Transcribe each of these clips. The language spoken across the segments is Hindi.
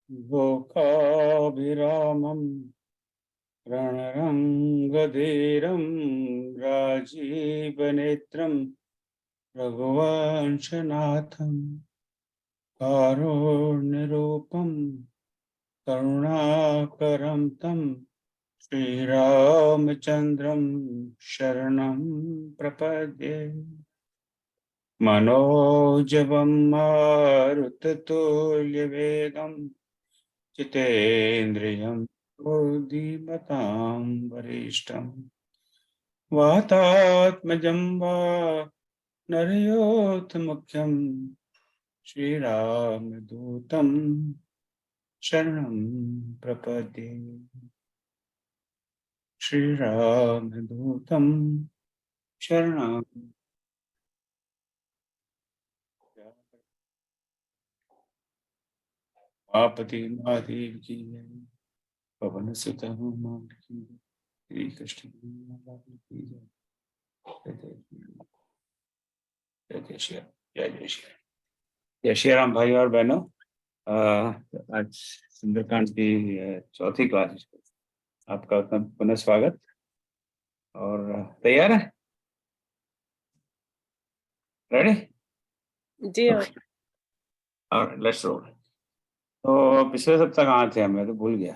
लोकाभिरामं रणरङ्गधीरं राजीवनेत्रं रघुवंशनाथं कारुण्यरूपं करुणाकरं तं श्रीरामचन्द्रं शरणं प्रपद्ये। मनोजवं मारुततुल्यवेगं जितेन्द्रियं बुद्धिमतां वरिष्ठं वातात्मजं वा नरयोत्तमख्यं श्रीरामदूतं शरणं प्रपद्ये। श्रीरामदूतं शरणं आपति महादेव की जय। पवन सुत हनुमान की जय। श्री कृष्ण की जय। जय जय श्री राम। जय जय श्री राम। जय श्री राम भाई और बहनों। आज सुंदरकांड की चौथी क्लास आपका पुनः स्वागत। और तैयार है? रेडी? जी हाँ। और लेट्स रोल। तो पिछले सप्ताह कहाँ थे? मैं तो भूल गया।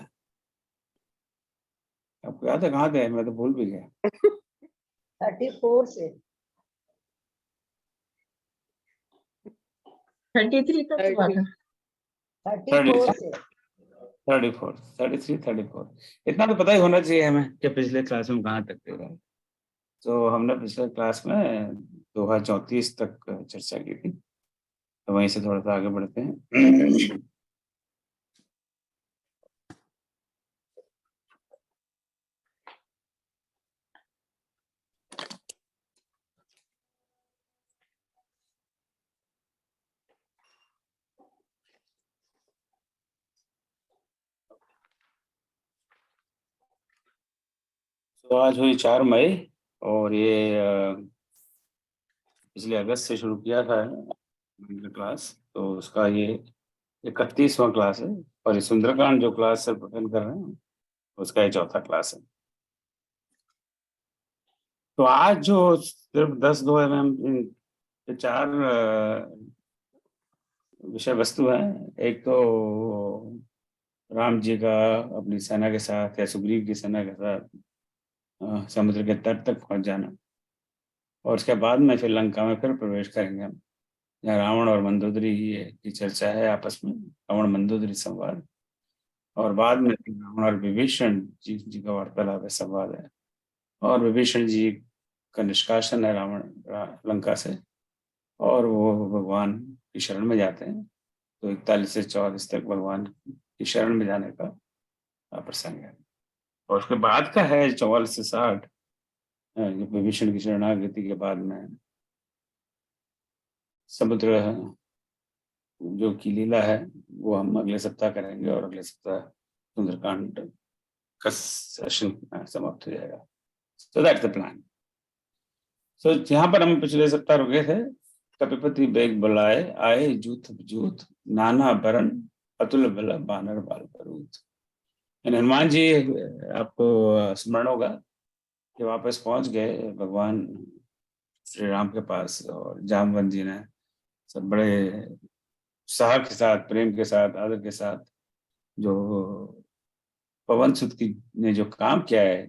आपको याद है कहाँ थे? मैं तो भूल भी गया। 34 से 33 तक हुआ था। 34 से 34, 33, 34 इतना तो पता ही होना चाहिए हमें कि पिछले क्लास में कहाँ तक थे। तो हमने पिछले क्लास में दोहा 34 तक चर्चा की थी, तो वहीं से थोड़ा सा आगे बढ़ते हैं। तो आज हुई 4 मई और ये पिछले अगस्त से शुरू किया था क्लास, तो उसका ये 31वां क्लास है। और ये सुंदरकांड जो क्लास से पठन कर रहे हैं उसका ये चौथा क्लास है। तो आज जो सिर्फ 10 दो एम ये 4 विषय वस्तु है। एक तो राम जी का अपनी सेना के साथ या सुग्रीव की सेना के साथ समुद्र के तट तक पहुंच जाना, और उसके बाद में फिर लंका में फिर प्रवेश करेंगे हम, जहाँ रावण और मंदोदरी की चर्चा है आपस में, रावण मंदोदरी संवाद। और बाद में रावण और विभीषण जी का वार्तालाप है, संवाद है। और विभीषण जी का निष्कासन है रावण लंका से, और वो भगवान की शरण में जाते हैं। तो 41 से 44 तक भगवान की शरण में जाने का प्रसंग है। और उसके बाद का है 44 से 60, विभीषण की शरणागति के बाद में समुद्र जो की लीला है वो हम अगले सप्ताह करेंगे, और अगले सप्ताह सुंदरकांड का सेशन समाप्त हो जाएगा। So that's the plan. So यहाँ पर हम पिछले सप्ताह रुके थे। कपिपति बेग बुलाए आए जूथ जूथ, नाना बरन अतुल बल बानर बाल परूथ। हनुमान जी, आपको स्मरण होगा कि वापस पहुंच गए भगवान श्री राम के पास, और जामवंत जी ने सब बड़े उत्साह के साथ, प्रेम के साथ, आदर के साथ जो पवन सुत की ने जो काम किया है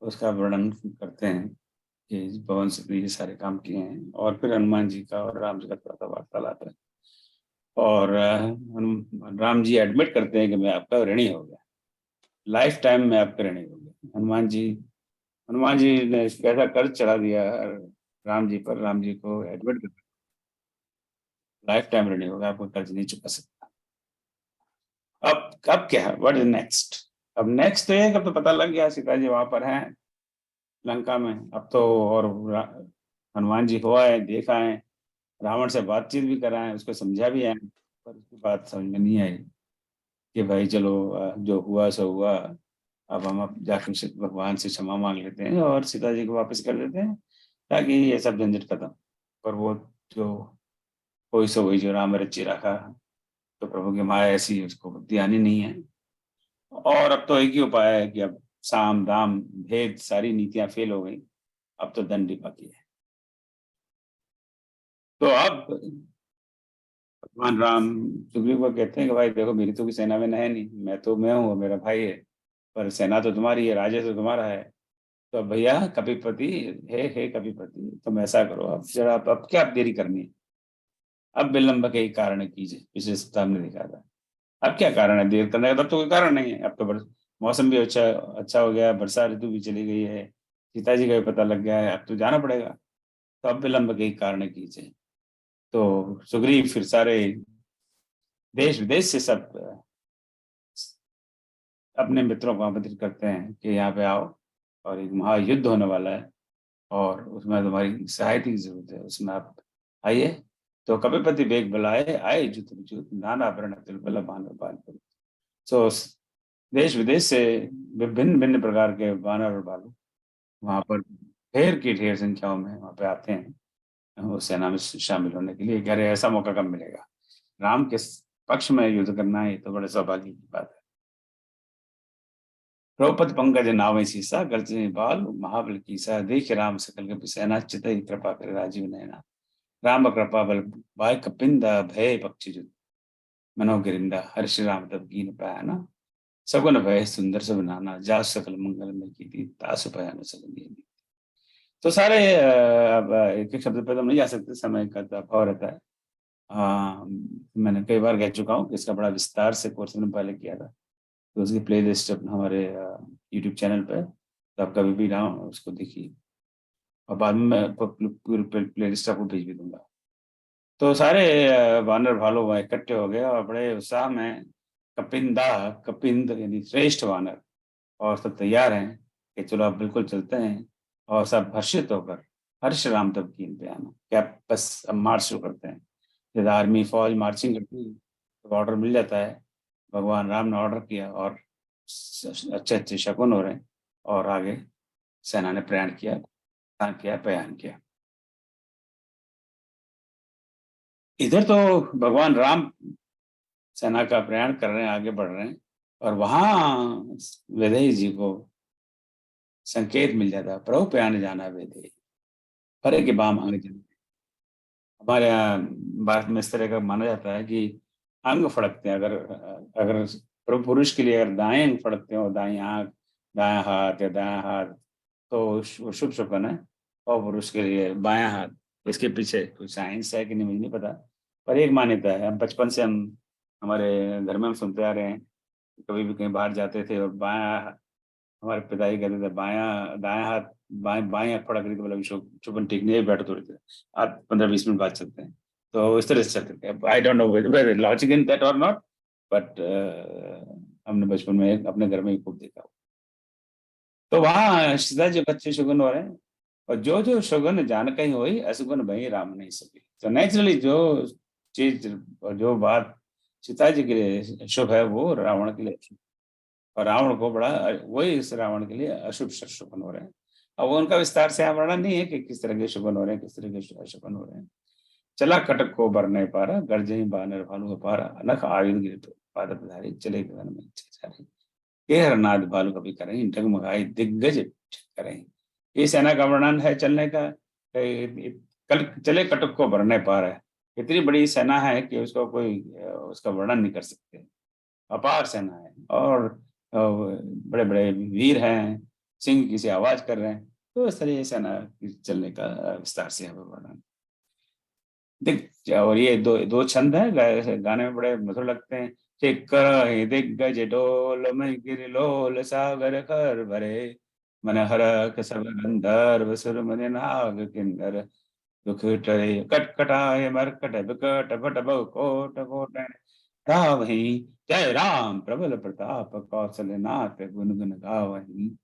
उसका वर्णन करते हैं कि पवन सुत ने ये सारे काम किए हैं। और फिर हनुमान जी का और राम जी का थोड़ा सा वार्तालाप है, और राम जी एडमिट करते हैं कि मैं आपका ऋणी हो गया, लाइफ टाइम में आपका ऋणी हो गया। हनुमान जी ने कैसा कर्ज चढ़ा दिया राम जी पर, राम जी को एडमिट कर, लाइफ टाइम ऋणी होगा, आपको कर्ज नहीं चुका सकता। अब क्या है, व्हाट इज नेक्स्ट? अब नेक्स्ट तो ये अब तो पता लग गया सीता जी वहां पर हैं लंका में अब तो, और हनुमान जी हो आए, देख आए, रावण से बातचीत भी कराएं, उसको समझा भी आए, पर उसकी बात समझ में नहीं आई कि भाई चलो जो हुआ सो हुआ, अब हम अब जाकर भगवान से क्षमा मांग लेते हैं और सीता जी को वापस कर देते हैं ताकि ये सब झंझट खत्म। पर वो जो कोई सो हुई जो राम रची रखा, तो प्रभु की माया ऐसी, उसको बुद्धि आनी नहीं है। और अब तो एक ही उपाय है कि अब साम दाम भेद सारी नीतियां फेल हो गई, अब तो दंड ही बाकी है। तो अब भगवान राम सुग्रीव को कहते हैं कि भाई देखो, मेरी तो कोई सेना में है नहीं, मैं हूँ, मेरा भाई है, पर सेना तो तुम्हारी है, राज्य तो तुम्हारा है। तो अब भैया कपिपति, हे कपिपति, तुम ऐसा करो, अब जरा अब क्या देरी करनी है, अब विलंब के ही कारण कीजिए। पिछले सप्ताह हमने देखा था। अब क्या कारण है देर करने का, तब तो कोई कारण नहीं है। अब तो मौसम भी अच्छा अच्छा हो गया, वर्षा ऋतु भी चली गई है, सीता जी का भी पता लग गया है, अब तो जाना पड़ेगा। तो अब विलंब के ही कारण कीजिए। तो सुग्रीव फिर सारे देश विदेश से सब अपने मित्रों को आमंत्रित करते हैं कि यहाँ पे आओ, और एक महायुद्ध होने वाला है, और उसमें तुम्हारी सहायता की जरूरत है, उसमें आप आइए। तो कपिपति बेग बुलाए आए, जुत जुत नाना वर्ण तिलबल बानर बाल। सो देश विदेश से विभिन्न भिन्न प्रकार के बानर और भालू वहां पर ढेर की ढेर संख्याओं में वहां पे आते हैं उस सेना में शामिल होने के लिए। कह रहे ऐसा मौका कब मिलेगा, राम के पक्ष में युद्ध करना है, तो बड़े सौभाग्य की बात है। द्रौपद पंकज नावे सीसा गर्जने बाल महाबल कीसा, देख राम सकल के सेना चित कृपा करे राजीव नैना। राम कृपा बल भाई कपिंदा भय पक्षी जुत, मनोगिरिंदा हर्ष राम तब कीन पाया। सगुन भय सुंदर सब नाना, जा सकल मंगल में की थी तासु भयान सगुन ये। तो सारे अब एक एक शब्द पे तो हम नहीं जा सकते, समय का तो अभाव रहता है। मैंने कई बार कह चुका हूँ कि इसका बड़ा विस्तार से कोर्स मैंने पहले किया था, तो उसकी प्ले लिस्ट हमारे यूट्यूब चैनल पे, तो आप कभी भी ना उसको देखिए, और बाद में मैं पूरी प्ले लिस्ट आपको भेज भी दूंगा। तो सारे वानर भालू वहाँ इकट्ठे हो गए और बड़े उत्साह में कपिंदा, कपिंद यानी श्रेष्ठ वानर, और सब तैयार हैं कि चलो अब बिल्कुल चलते हैं। और सब हर्षित होकर हर्ष राम तब कीन पे आना, क्या बस अब मार्च शुरू करते हैं। जब आर्मी फौज मार्चिंग करती है तो ऑर्डर मिल जाता है, भगवान राम ने ऑर्डर किया, और अच्छे अच्छे शकुन हो रहे हैं, और आगे सेना ने प्रयाण किया, बयान किया। इधर तो भगवान राम सेना का प्रयाण कर रहे हैं, आगे बढ़ रहे हैं, और वहां वैदेही जी को संकेत मिल जाता है, प्रभु प्रयाण जाना वैदेही, परे के बाम अंग जन। हमारे यहाँ भारत में इस तरह का माना जाता है कि अंग फड़कते हैं, अगर अगर प्रभु पुरुष के लिए अगर दाएं अंग फड़कते हो, दाएं आंख, दायां हाथ या दायां हाथ, तो वो शुभ शुकन है। और पुरुष के लिए बायां हाथ। इसके पीछे कोई साइंस है कि नहीं मुझे नहीं पता, पर एक मान्यता है। हम बचपन से हम हमारे घर में हम सुनते आ रहे हैं, कभी भी कहीं बाहर जाते थे और बायां, हमारे पिताजी कहते थे बायां दायां हाथ, बाएं बाएं आंख फड़क रही तो बोला चुपन ठीक नहीं है, बैठो थोड़ी देर, आप 15-20 मिनट बाद चलते हैं। तो इस तरह से चलते थे। आई don't know whether logic in that और नॉट, बट हमने बचपन में अपने घर में ही खूब देखा। तो वहाँ सीता जी बच्चे शगुन हो रहे हैं, और जो जो शगुन जान कहीं हुई असगुन भई राम नहीं सकी। तो नेचुरली जो चीज और जो बात सीता जी के लिए शुभ है, वो रावण के लिए अशुभ, और रावण को बड़ा, वही इस रावण के लिए अशुभ शकुन हो रहे हैं। अब वो उनका विस्तार से यहाँ वर्णन नहीं है कि किस तरह के शकुन हो रहे हैं, किस तरह के अशुभन हो रहे हैं। चला कटक को बर नहीं पारा, गर्जे बानर भालू पारा, अनख आयुध गिर पाद पधारी, चले गगन में चारी, ये हरनाद भालू कभी करें, डगमगाई दिग्गज करें। ये सेना का वर्णन है चलने का। कल चले कटक को बर नहीं पा रहा है, इतनी बड़ी सेना है कि उसको कोई उसका वर्णन नहीं कर सकते। अपार सेना है, और बड़े बड़े वीर हैं, सिंह किसी आवाज कर रहे हैं। तो इस तरह सेना की चलने का विस्तार से यहाँ पर वर्णन। दिख, और ये दो दो छंद है, गाने में बड़े मधुर लगते हैं। चिक्कर दिग्गज डोल में गिर लोल सागर कर भरे, मन हर सब गंधर्व सुर मन नाग किन्नर, दुख टरे कटकटाए मरकट विकट भट बहु कोट कोट, गावही जय राम प्रबल प्रताप कौशल नाथ गुन गुन गावही,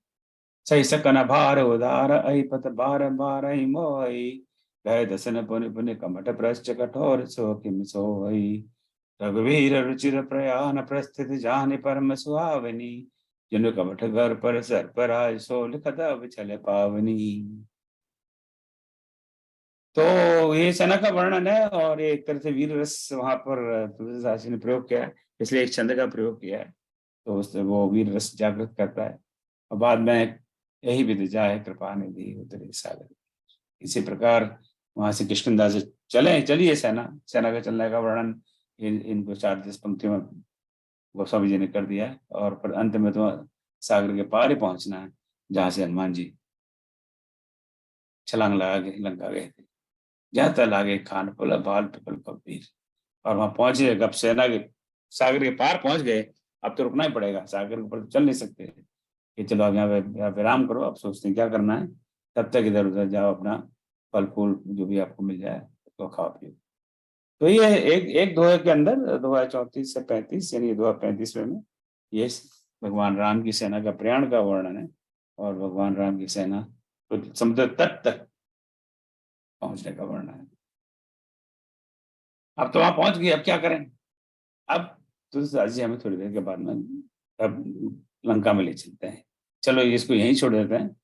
सही सकन भार उदार अहिपत बार बार मोहि, भय दसन पुनि पुनि कमठ प्रश्च कठोर सो किम सोई, रघुवीर रुचिर प्रयान प्रस्थित जानि परम सुहावनी, जिन कमठ घर पर सर पर आज सो लिखत अब चल पावनी। तो ये सेना का वर्णन है, और ये एक तरह से वीर रस वहां पर तुलसीदास जी ने प्रयोग किया है, इसलिए एक छंद का प्रयोग किया है, तो उससे वो वीर रस जागृत करता है। और बाद में यही विधि जाए कृपा निधि उतरे सागर। इसी प्रकार वहां से किष्किंधा से चलिए सेना का चलने का वर्णन इनको 4 पंक्तियों में गोस्वामी जी ने कर दिया है, और फिर अंत में तो सागर के पार ही पहुंचना है, जहां से हनुमान जी छलांग लगा के लंका गए थे। जहाँ तल आगे खान पुल बाल पिपल कबीर। और वहां पहुंचे, अब सेना के सागर के पार पहुंच गए, अब तो रुकना ही पड़ेगा, सागर के ऊपर तो चल नहीं सकते कि चलो अब यहाँ विराम करो, अब सोचते हैं क्या करना है, तब तक इधर उधर जाओ, अपना फल फूल जो भी आपको मिल जाए तो खाओ पियो। तो ये एक एक दोहे के अंदर, दोहा 34 से 35, यानी दोहा 35वें में ये भगवान राम की सेना का प्रयाण का वर्णन है, और भगवान राम की सेना तो समुद्र तट तक पहुंचने का वर्णन है। अब तो वहां पहुंच गए, अब क्या करें? अब तुलसीदास जी हमें थोड़ी देर के बाद में अब लंका में ले चलते हैं। चलो इसको यहीं छोड़ देते हैं,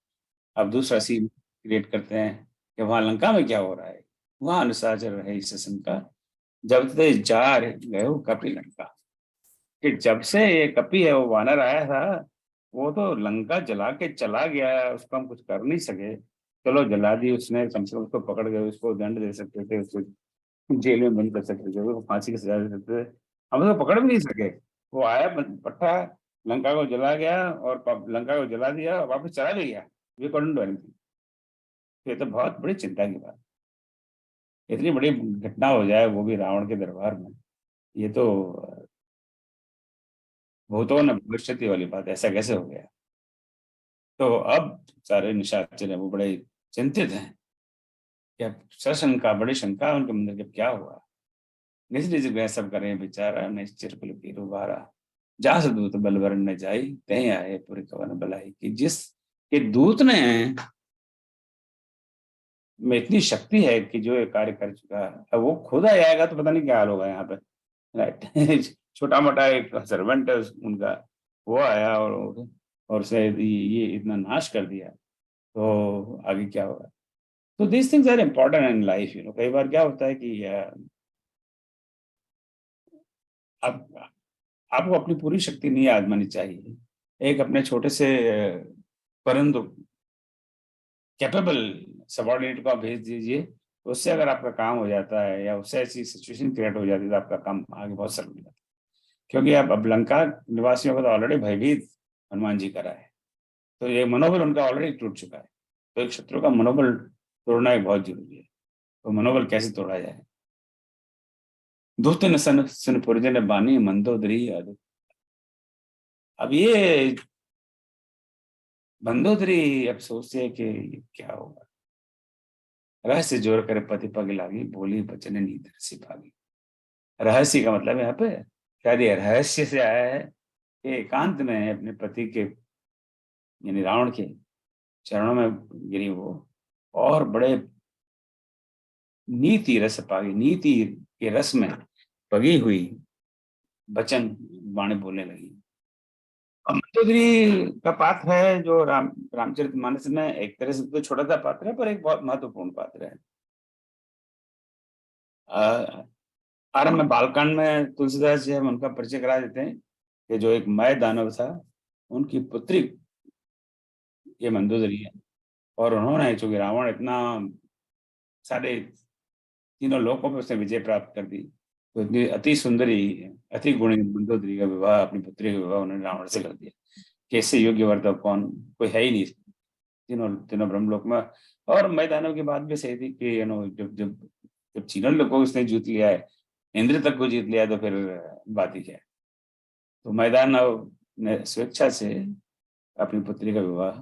अब दूसरा सीन क्रिएट करते हैं कि वहां लंका में क्या हो रहा है। वहां अनुसार रहे इस का, जब ते जार गए हो कपि लंका, कि जब से ये कपि है वो वानर आया था, वो तो लंका जला के चला गया, उसको हम कुछ कर नहीं सके। चलो जला दी उसने, कम से कम उसको पकड़ गए, उसको दंड दे सकते थे, उसको जेल में बंद कर सकते थे, उसको फांसी की सजा दे सकते थे, हम उसको पकड़ भी नहीं सके। वो आया पट्टा, लंका को जला गया, और लंका को जला दिया, वापस चला भी गया। We couldn't do anything. ये तो बहुत बड़ी चिंता की बात, इतनी बड़ी घटना हो जाए, वो भी रावण के दरबार में, ये तो भूतों न भविष्यति वाली बात, ऐसा कैसे हो गया? तो अब सारे निशाचर हैं वो बड़े चिंतित हैं, क्या सशंका, बड़ी शंका उनके मंदिर के, क्या हुआ? निज निज गृह सब करें बेचारा, निश्चिर कुल पीरु बारा, जास दूत बलवर न जाई, तहीं आए पुर कवन बलाई। कि जिस के दूत ने में इतनी शक्ति है कि जो ये कार्य कर चुका है, अब वो खुद आ जाएगा तो पता नहीं क्या हाल होगा यहाँ पे, राइट? छोटा मोटा एक सर्वेंट है उनका, वो आया और उसे ये इतना नाश कर दिया, तो आगे क्या होगा? तो these things are important in life, कई बार क्या होता है कि आप आपको अपनी पूरी शक्ति नहीं आजमानी चाहिए। एक अपने छोटे से परंतु कैपेबल सबॉर्डिनेट को आप भेज दीजिए, उससे अगर आपका काम हो जाता है, या उससे ऐसी सिचुएशन क्रिएट हो जाती है, तो आपका काम आगे बहुत सरल हो जाता है। क्योंकि आप अब लंका निवासियों को तो ऑलरेडी भयभीत हनुमान जी करा है, तो ये मनोबल उनका ऑलरेडी टूट चुका है। तो एक शत्रु का मनोबल तोड़ना एक बहुत जरूरी है। तो मनोबल कैसे तोड़ा जाए? दूत न सन सुन पुरजन बानी मंदोदरी आदि। अब ये मंदोदरी अब सोचते हैं कि क्या होगा। रहस्य जोर कर पति पग लागी, बोली बचन नींद सी भागी। रहस्य का मतलब यहाँ पे शायद ये रहस्य से आया है कि एकांत में अपने पति के, यानी रावण के चरणों में गिरी वो, और बड़े नीति रस पागी, नीति के रस में पगी हुई वचन वाणी बोलने लगी। मंदोदरी का पात्र है जो रामचरितमानस में एक तरह से तो छोटा सा पात्र है, पर एक बहुत महत्वपूर्ण पात्र है। आरंभ में बालकांड में तुलसीदास जी हम उनका परिचय करा देते हैं कि जो एक मय दानव था, उनकी पुत्री ये मंदोदरी है, और उन्होंने, चूंकि रावण इतना सारे तीनों लोकों पे उसने विजय प्राप्त कर दी, तो इतनी अति सुंदरी, अति गुणी मंदोदरी का विवाह, अपनी पुत्री का विवाह उन्होंने रावण से कर दिया कि इससे योग्य वर तो कौन, कोई है ही नहीं तीनों तीनों ब्रह्मलोक में। और मय दानव की बात भी सही थी कि जब जब जब तीनों लोगों को उसने जीत लिया है, इंद्र तक को जीत लिया है, तो फिर बात ही क्या है। तो मैदान ने स्वेच्छा से अपनी पुत्री का विवाह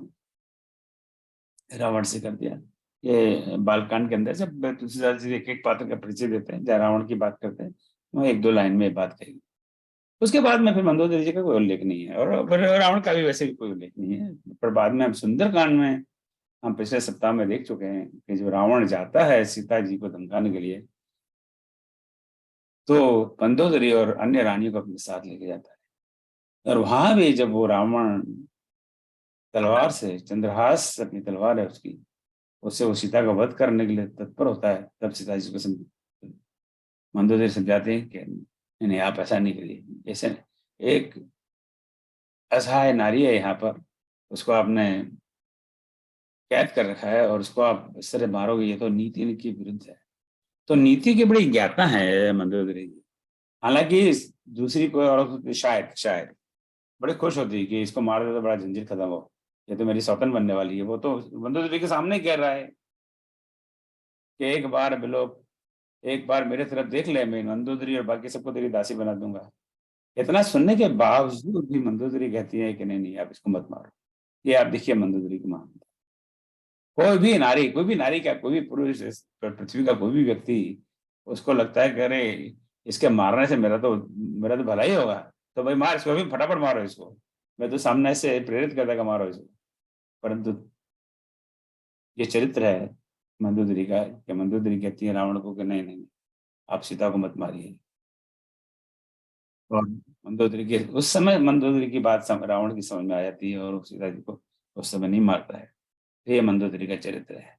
रावण से कर दिया। ये बालकांड के अंदर जब तुलसीदास जी एक एक पात्र का परिचय देते हैं, जहाँ रावण की बात करते हैं, वो एक दो लाइन में बात करेगी। उसके बाद में फिर मंदोदरी जी का कोई उल्लेख नहीं है, और फिर रावण का भी वैसे भी कोई उल्लेख नहीं है। पर बाद में हम सुंदरकांड में, हम पिछले सप्ताह में देख चुके हैं कि जो रावण जाता है सीता जी को धमकाने के लिए, तो मंदोदरी और अन्य रानियों को अपने साथ लेके जाता है। और वहां भी जब वो रावण तलवार से, चंद्रहास अपनी तलवार है उसकी, उससे वो सीता का वध करने के लिए तत्पर होता है, तब सीता जी को मंदोदरी समझाते हैं कि नहीं नहीं, आप ऐसा नहीं करिए, जैसे एक असहाय नारी है यहाँ पर, उसको आपने कैद कर रखा है और उसको आप इस तरह मारोगे, ये तो नीति के विरुद्ध है। तो नीति की बड़ी ज्ञाता है मंदोदरी जी। हालांकि दूसरी कोई औरत होती, शायद शायद बड़े खुश होती कि इसको मार दे तो बड़ा झंझट खत्म हो, ये तो मेरी सौतन बनने वाली है। वो तो मंदोदरी के सामने ही कह रहा है कि एक बार बिलो, एक बार मेरे तरफ देख ले, मैं मंदोदरी और बाकी सबको तेरी दासी बना दूंगा। इतना सुनने के बावजूद भी मंदोदरी कहती है कि नहीं नहीं, आप इसको मत मारो। ये आप देखिए मंदोदरी की महानता। कोई भी नारी क्या, कोई भी पुरुष, इस पृथ्वी का कोई भी व्यक्ति, उसको लगता है कि अरे इसके मारने से मेरा तो भला ही होगा, तो भाई मार इसको, अभी फटाफट मारो इसको, मैं तो सामने से प्रेरित करता, मारो इसको। परंतु ये चरित्र है मंदोदरी का, कि मंदोदरी कहती है रावण को कि नहीं नहीं, आप सीता को मत मारिए। और मंदोदरी के उस समय मंदोदरी की बात रावण की समझ में आ जाती है और वो सीता जी को उस समय नहीं मारता है। तो ये मंदोदरी का चरित्र है।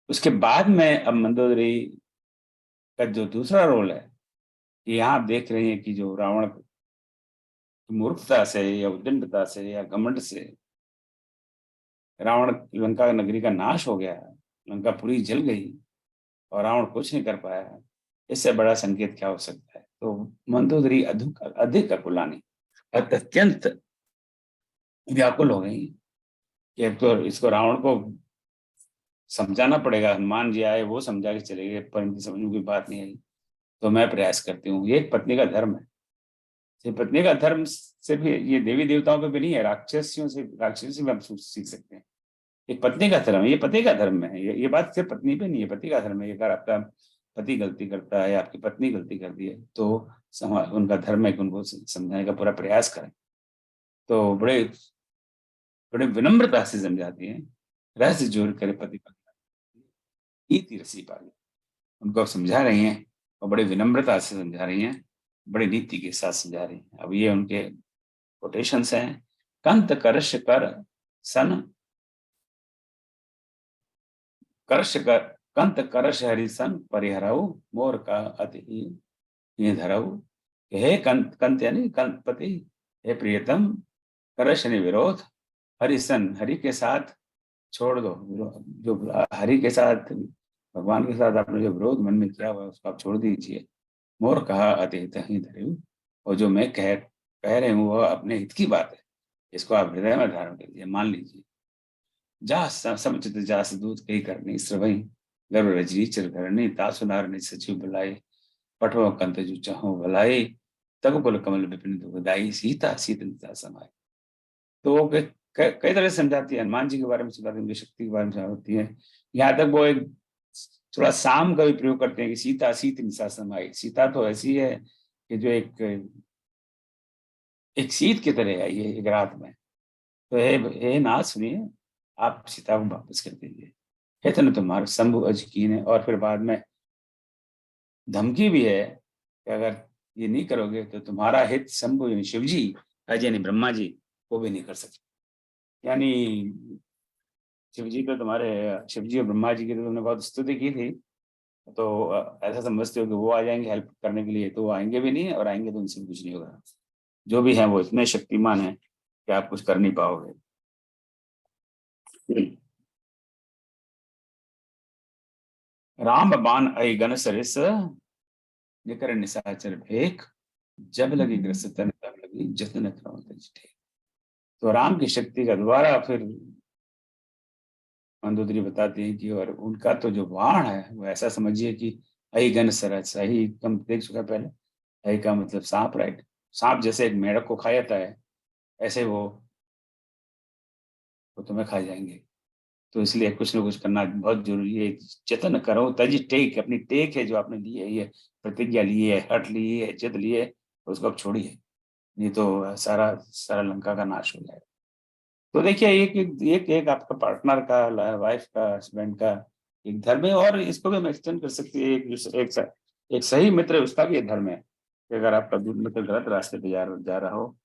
उसके बाद में अब मंदोदरी का जो दूसरा रोल है, कि यहाँ आप देख रहे हैं कि जो रावण की मूर्खता से या उद्दंडता से या घमंड से रावण लंका नगरी का नाश हो गया, लंका पूरी जल गई और रावण कुछ नहीं कर पाया, इससे बड़ा संकेत क्या हो सकता है। तो मंदोदरी अधिक अधिक अकुलानी, अत्यंत व्याकुल हो गई कि अब तो इसको रावण को समझाना पड़ेगा, हनुमान जी आए वो समझा के चले गए पर इनकी समझ में कोई बात नहीं आई, तो मैं प्रयास करती हूँ। ये एक पत्नी का धर्म है। ये पत्नी का धर्म सिर्फ ये देवी देवताओं पे भी नहीं है, राक्षसियों से भी हम सीख सकते हैं। एक पत्नी का धर्म है, ये पति का धर्म है। ये बात सिर्फ पत्नी पे नहीं है, पति का धर्म है। अगर आपका पति गलती करता है, आपकी पत्नी गलती करती है, तो समाज उनका धर्म है कि उनको समझाने का पूरा प्रयास करें। तो बड़े बड़े विनम्रता से समझाती हैं, रहस्य जोड़ करे पति पत्नी इति रसी पाली, उनको अब समझा रही हैं और बड़ी विनम्रता से समझा रही हैं, बड़ी नीति के साथ समझा रही हैं। अब ये उनके कोटेशंस हैं। कंत करश कर सन, करश कर, कंत करश हरि सन परिहरऊ, मोर का अति ये धरऊ। हे कंत, कंत यानी कंतपति, हे प्रियतम, करश ने विरोध, हरि सन, हरि के साथ छोड़ दो। जो हरि के साथ, भगवान के साथ आपने जो विरोध मन में किया हुआ उसको आप छोड़ दीजिए। मोर कहा अति हित ही धरऊ, और जो मैं कह रही हूँ वह अपने हित की बात है, इसको आप हृदय में धारण कर लीजिए, मान लीजिए। जास समुचित जास दूत कही करनी श्रवई, गर्भ रजनी चिरधरणी, तासुनारणी सचिव बुलाए, पठो कंत जो चाहो भलाई, तब कुल कमल विपिन दुखदाई, सीता शीतलता समाये। तो वो कई तरह से समझाती है, हनुमान जी के बारे में समझाती है, उनकी शक्ति के बारे में समझाती है। यहाँ तक वो एक थोड़ा साम का भी प्रयोग करते हैं कि सीता शीत निशा समाई। सीता तो ऐसी है कि जो एक शीत की तरह है ये एक रात में। तो हे नाथ सुनिए, आप सीता को वापस कर दीजिए। हे तन तुम्हारा शंभु अज कीन है, और फिर बाद में धमकी भी है कि अगर ये नहीं करोगे तो तुम्हारा हित शंभु यानी शिव जी, अज यानी ब्रह्मा जी, वो भी नहीं कर सकते। यानी शिव जी तो तुम्हारे, शिव जी और ब्रह्मा जी की तो तुमने बहुत स्तुति की थी, तो ऐसा समझते हो कि वो आ जाएंगे हेल्प करने के लिए, तो वो आएंगे भी नहीं, और आएंगे तो उनसे कुछ नहीं होगा। जो भी है वो इतने शक्तिमान है कि आप कुछ कर नहीं पाओगे। राम बाण अय गण सरिस, निकर निशाचर भेक, जब लगी ग्रस्त तन तब लगी जतन करो तज टेक। तो राम की शक्ति का दोबारा फिर मंदोदरी बताती है कि, और उनका तो जो बाण है वो ऐसा समझिए कि अहि गण सरस, अहि कम देख चुका पहले, अहि का मतलब सांप, राइट। सांप जैसे एक मेढक को खा जाता है, ऐसे वो तुम्हें खा जाएंगे। तो इसलिए कुछ ना कुछ करना बहुत जरूरी है। जतन करो तज टेक, अपनी टेक है जो आपने ली है, ये प्रतिज्ञा ली है, हट ली है, जिद ली है, उसको अब छोड़िए, नहीं तो सारा सारा लंका का नाश हो जाएगा। तो देखिए एक आपका पार्टनर का, वाइफ का, हस्बैंड का एक धर्म है, और इसको भी हम एक्सटेंड कर सकते हैं। एक सही मित्र है, उसका भी एक धर्म है कि अगर आपका मित्र गलत रास्ते पे जा रहा हो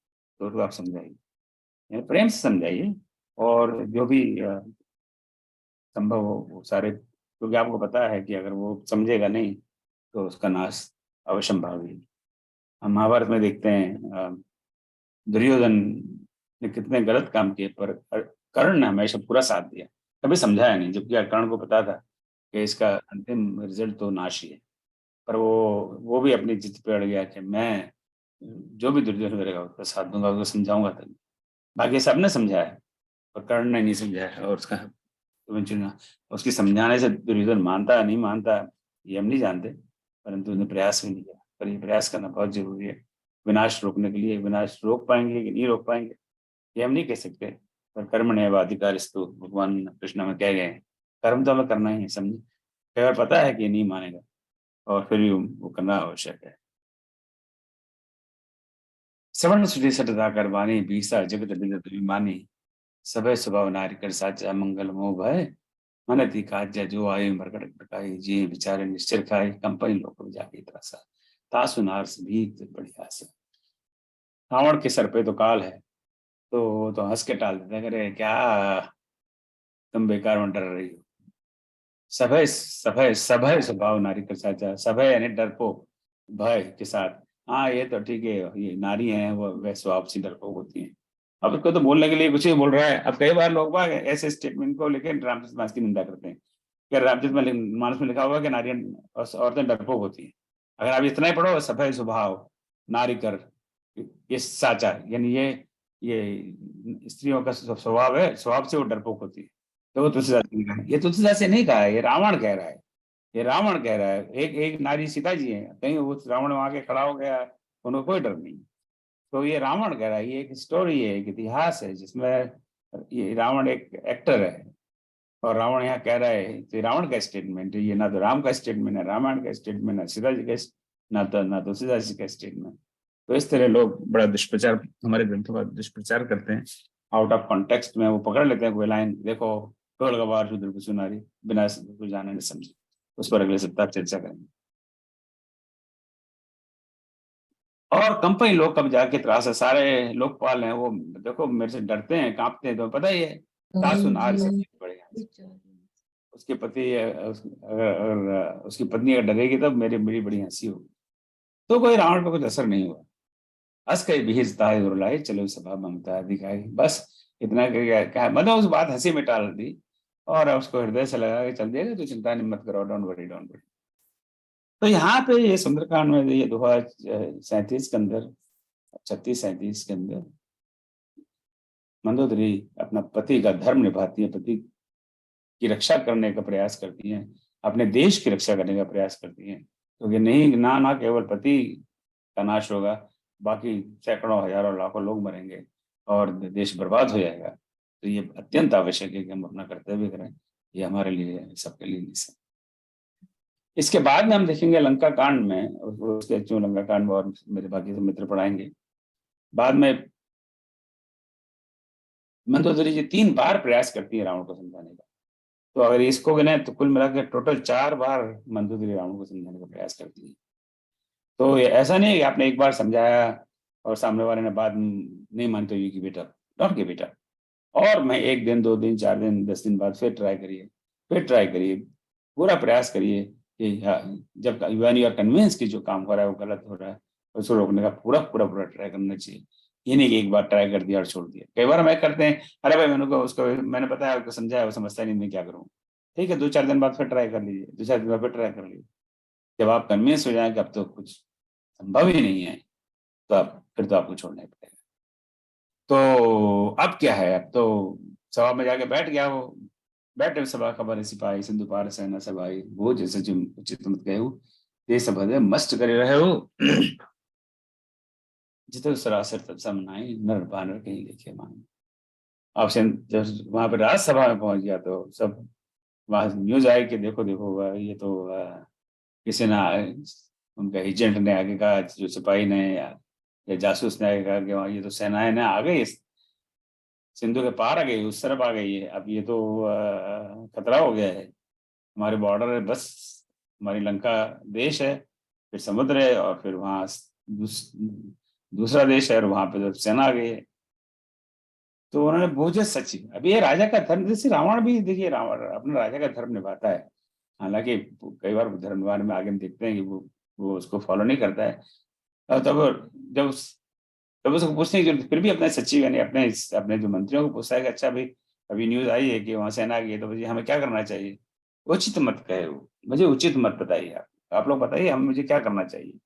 तो उसको आप समझाइए, यानी प्रेम से समझाइए। और जो भी संभव हो वो सारे, क्योंकि आपको पता है कि अगर वो समझेगा नहीं तो उसका नाश अवश्यंभावी है। हम महाभारत में देखते हैं दुर्योधन ने कितने गलत काम किए, पर कर्ण ने हमेशा पूरा साथ दिया, कभी समझाया नहीं, जबकि कर्ण को पता था कि इसका अंतिम रिजल्ट तो नाश ही है। पर वो भी अपनी जिद पे अड़ गया कि मैं जो भी दुर्योधन करेगा उसका साथ दूंगा, उसको समझाऊंगा तभी। बाकी सबने समझाया पर कर्ण ने नहीं समझाया, और उसका eventually उसकी समझाने से दुर्योधन मानता नहीं मानता ये हम नहीं जानते, परंतु उसने प्रयास भी नहीं किया। पर ये प्रयास करना बहुत जरूरी है विनाश रोकने के लिए। विनाश रोक पाएंगे कि नहीं रोक पाएंगे ये हम नहीं कह सकते, पर कर्मण्येवाधिकारस्तु भगवान कृष्ण में कह गए हैं, कर्म तो हमें करना ही है, समझे। कई बार पता है कि ये नहीं मानेगा और फिर भी वो करना आवश्यक है। श्रवण सुधि सटता कर वाणी बीसा जगत बिंदु अभिमानी, सभय स्वभाव नारी कर साचा मंगल मोह भय, मन थी काज जो आयु मरकट प्रकाई जी विचारे निश्चर खाई कंपनी लोक जागी त्रासा, तासु नारस भीत बड़ी आशा। रावण के सर पे तो काल है, तो हंस के टाल देते हैं, अरे क्या तुम बेकार में डर रही हो। सभय सभय सभय स्वभाव नारी कर साचा, सभय यानी डरपोक, भय के साथ। हाँ ये तो ठीक है, ये नारी है वो वह स्वभाव से डरपोक होती है। अब उसको तो बोलने के लिए कुछ ही बोल रहा है। अब कई बार लोग बाग ऐसे स्टेटमेंट को लेकर रामचरित मानस की निंदा करते हैं कि रामचरित मानस में लिखा हुआ कि नारियां औरतें डरपोक होती हैं। अगर आप इतना ही पढ़ो, सभय स्वभाव नारी कर, ये साचा यानी ये स्त्रियों का स्वभाव है, स्वभाव से वो डरपोक होती है। तो वो तुलसीदास ने कहा, ये तुलसीदास ने नहीं कहा है, ये रावण कह रहा है। ये रावण कह रहा है। एक एक नारी सीता जी है, कहीं वो रावण वहां के खड़ा हो गया, उनको कोई डर नहीं। तो ये रावण कह रहा है, ये एक स्टोरी है, एक इतिहास है जिसमें ये रावण एक एक्टर है और रावण यहाँ कह रहा है। तो रावण का स्टेटमेंट है ये, ना तो राम का स्टेटमेंट है, रामायण का स्टेटमेंट है, सीता जी का, ना तो सीता जी का स्टेटमेंट। तो इस तरह लोग बड़ा दुष्प्रचार, हमारे ग्रंथों का दुष्प्रचार करते हैं। आउट ऑफ कॉन्टेक्स्ट में वो पकड़ लेते हैं कोई लाइन, देखो ढोल गवार शूद्र को सुनारी बिना कुछ जाने नहीं समझे। उस पर अगले सप्ताह चर्चा करेंगे। और कंपनी लोग कब जाके त्रास है, सारे लोकपाल हैं वो देखो मेरे से डरते हैं कांपते हैं, तो पता ही है। तासु नार से बढ़िया उसके पति अगर उसकी पत्नी अगर डरेगी तब मेरी बड़ी हंसी होगी। तो कोई रावण पर कुछ असर नहीं हुआ। हंस कई बीज ताए रुलाई चलो सभा ममता दिखाई, बस इतना क्या मतलब उस बात हंसी में टाल दी और उसको हृदय से लगा के चल दिया, तो चिंता नहीं मत करो, डोंट वरी डोंट वरी। तो यहाँ पे ये सुंदरकांड में ये दोहा 37 के अंदर, 36-37 के अंदर मंदोदरी अपना पति का धर्म निभाती है, पति की रक्षा करने का प्रयास करती हैं, अपने देश की रक्षा करने का प्रयास करती हैं, क्योंकि तो नहीं ना केवल पति का नाश होगा, बाकी सैकड़ों हजारों लाखों लोग मरेंगे और देश बर्बाद हो जाएगा। तो ये अत्यंत आवश्यक है कि हम अपना कर्तव्य करें, ये हमारे लिए सबके लिए नहीं। इसके बाद में हम देखेंगे लंका कांड में, उसके जो लंका कांड में और मेरे बाकी से मित्र पढ़ाएंगे बाद में, मंदोदरी जी 3 बार प्रयास करती है रावण को समझाने का। तो अगर इसको गिने तो कुल मिलाकर टोटल 4 बार मंदोदरी रावण को समझाने का प्रयास करती है। तो ये ऐसा नहीं है कि आपने एक बार समझाया और सामने वाले ने बात नहीं मानते हुए कि बेटा डॉट के बेटा, और मैं 1 दिन 2 दिन 4 दिन 10 दिन बाद फिर ट्राई करिए, पूरा प्रयास करिए कि जब यू आर कन्विंस कि जो काम हो रहा है वो गलत हो रहा है, उसको रोकने का पूरा ट्राई करना चाहिए। ये नहीं कि एक बार ट्राई कर दिया और छोड़ दिया। कई बार हमें करते हैं, अरे भाई मैंने बताया उसको समझाया, वो समझता नहीं, मैं क्या करूँ। ठीक है 2-4 दिन बाद फिर ट्राई कर लीजिए, 2-4 दिन बाद फिर ट्राई कर लीजिए। जब आप कन्विंस हो जाए कि अब तो कुछ संभव ही नहीं है, तो आप फिर तो आपको छोड़ना ही पड़ेगा। तो अब क्या है, अब तो सभा में जाके बैठ गया वो, बैठे सभा खबर सिपाही सिंधु पार सेना सभाई, वो जैसे जो उचित मत गए ये सब हृदय मस्त करे रहे हो जितो सरासर तब समनाई नर बानर कहीं देखे मान। अब जब वहां पर राज्यसभा में पहुंच गया तो सब वहां न्यूज आई कि देखो देखो ये तो किसी ने उनका एजेंट ने आगे कहा, जो सिपाही ने या जासूस ने आगे कहा कि वहाँ ये तो सेनाएं ने आ गई, सिंधु के पार आ गई, उस तरफ आ गई है, अब ये तो खतरा हो गया है, हमारे बॉर्डर है, बस हमारी लंका देश है, फिर समुद्र है और फिर वहाँ दूसरा देश है और वहां पे तो सेना आ गई है। तो उन्होंने पूछे सचिव। अब ये राजा का धर्म, जैसे रावण भी, देखिए रावण अपना राजा का धर्म निभाता है, हालांकि कई बार धर्म निभाने में आगे हम देखते हैं कि वो उसको फॉलो नहीं करता है। और तब उसको पूछने की जरूरत, फिर भी अपने सचिव यानी अपने अपने जो मंत्रियों को पूछता है कि अच्छा भाई अभी न्यूज आई है कि वहां सेना आ गई है, तो भाई हमें क्या करना चाहिए। उचित मत कहे वो, मुझे उचित मत बताइए, आप लोग बताइए हम, मुझे क्या करना चाहिए।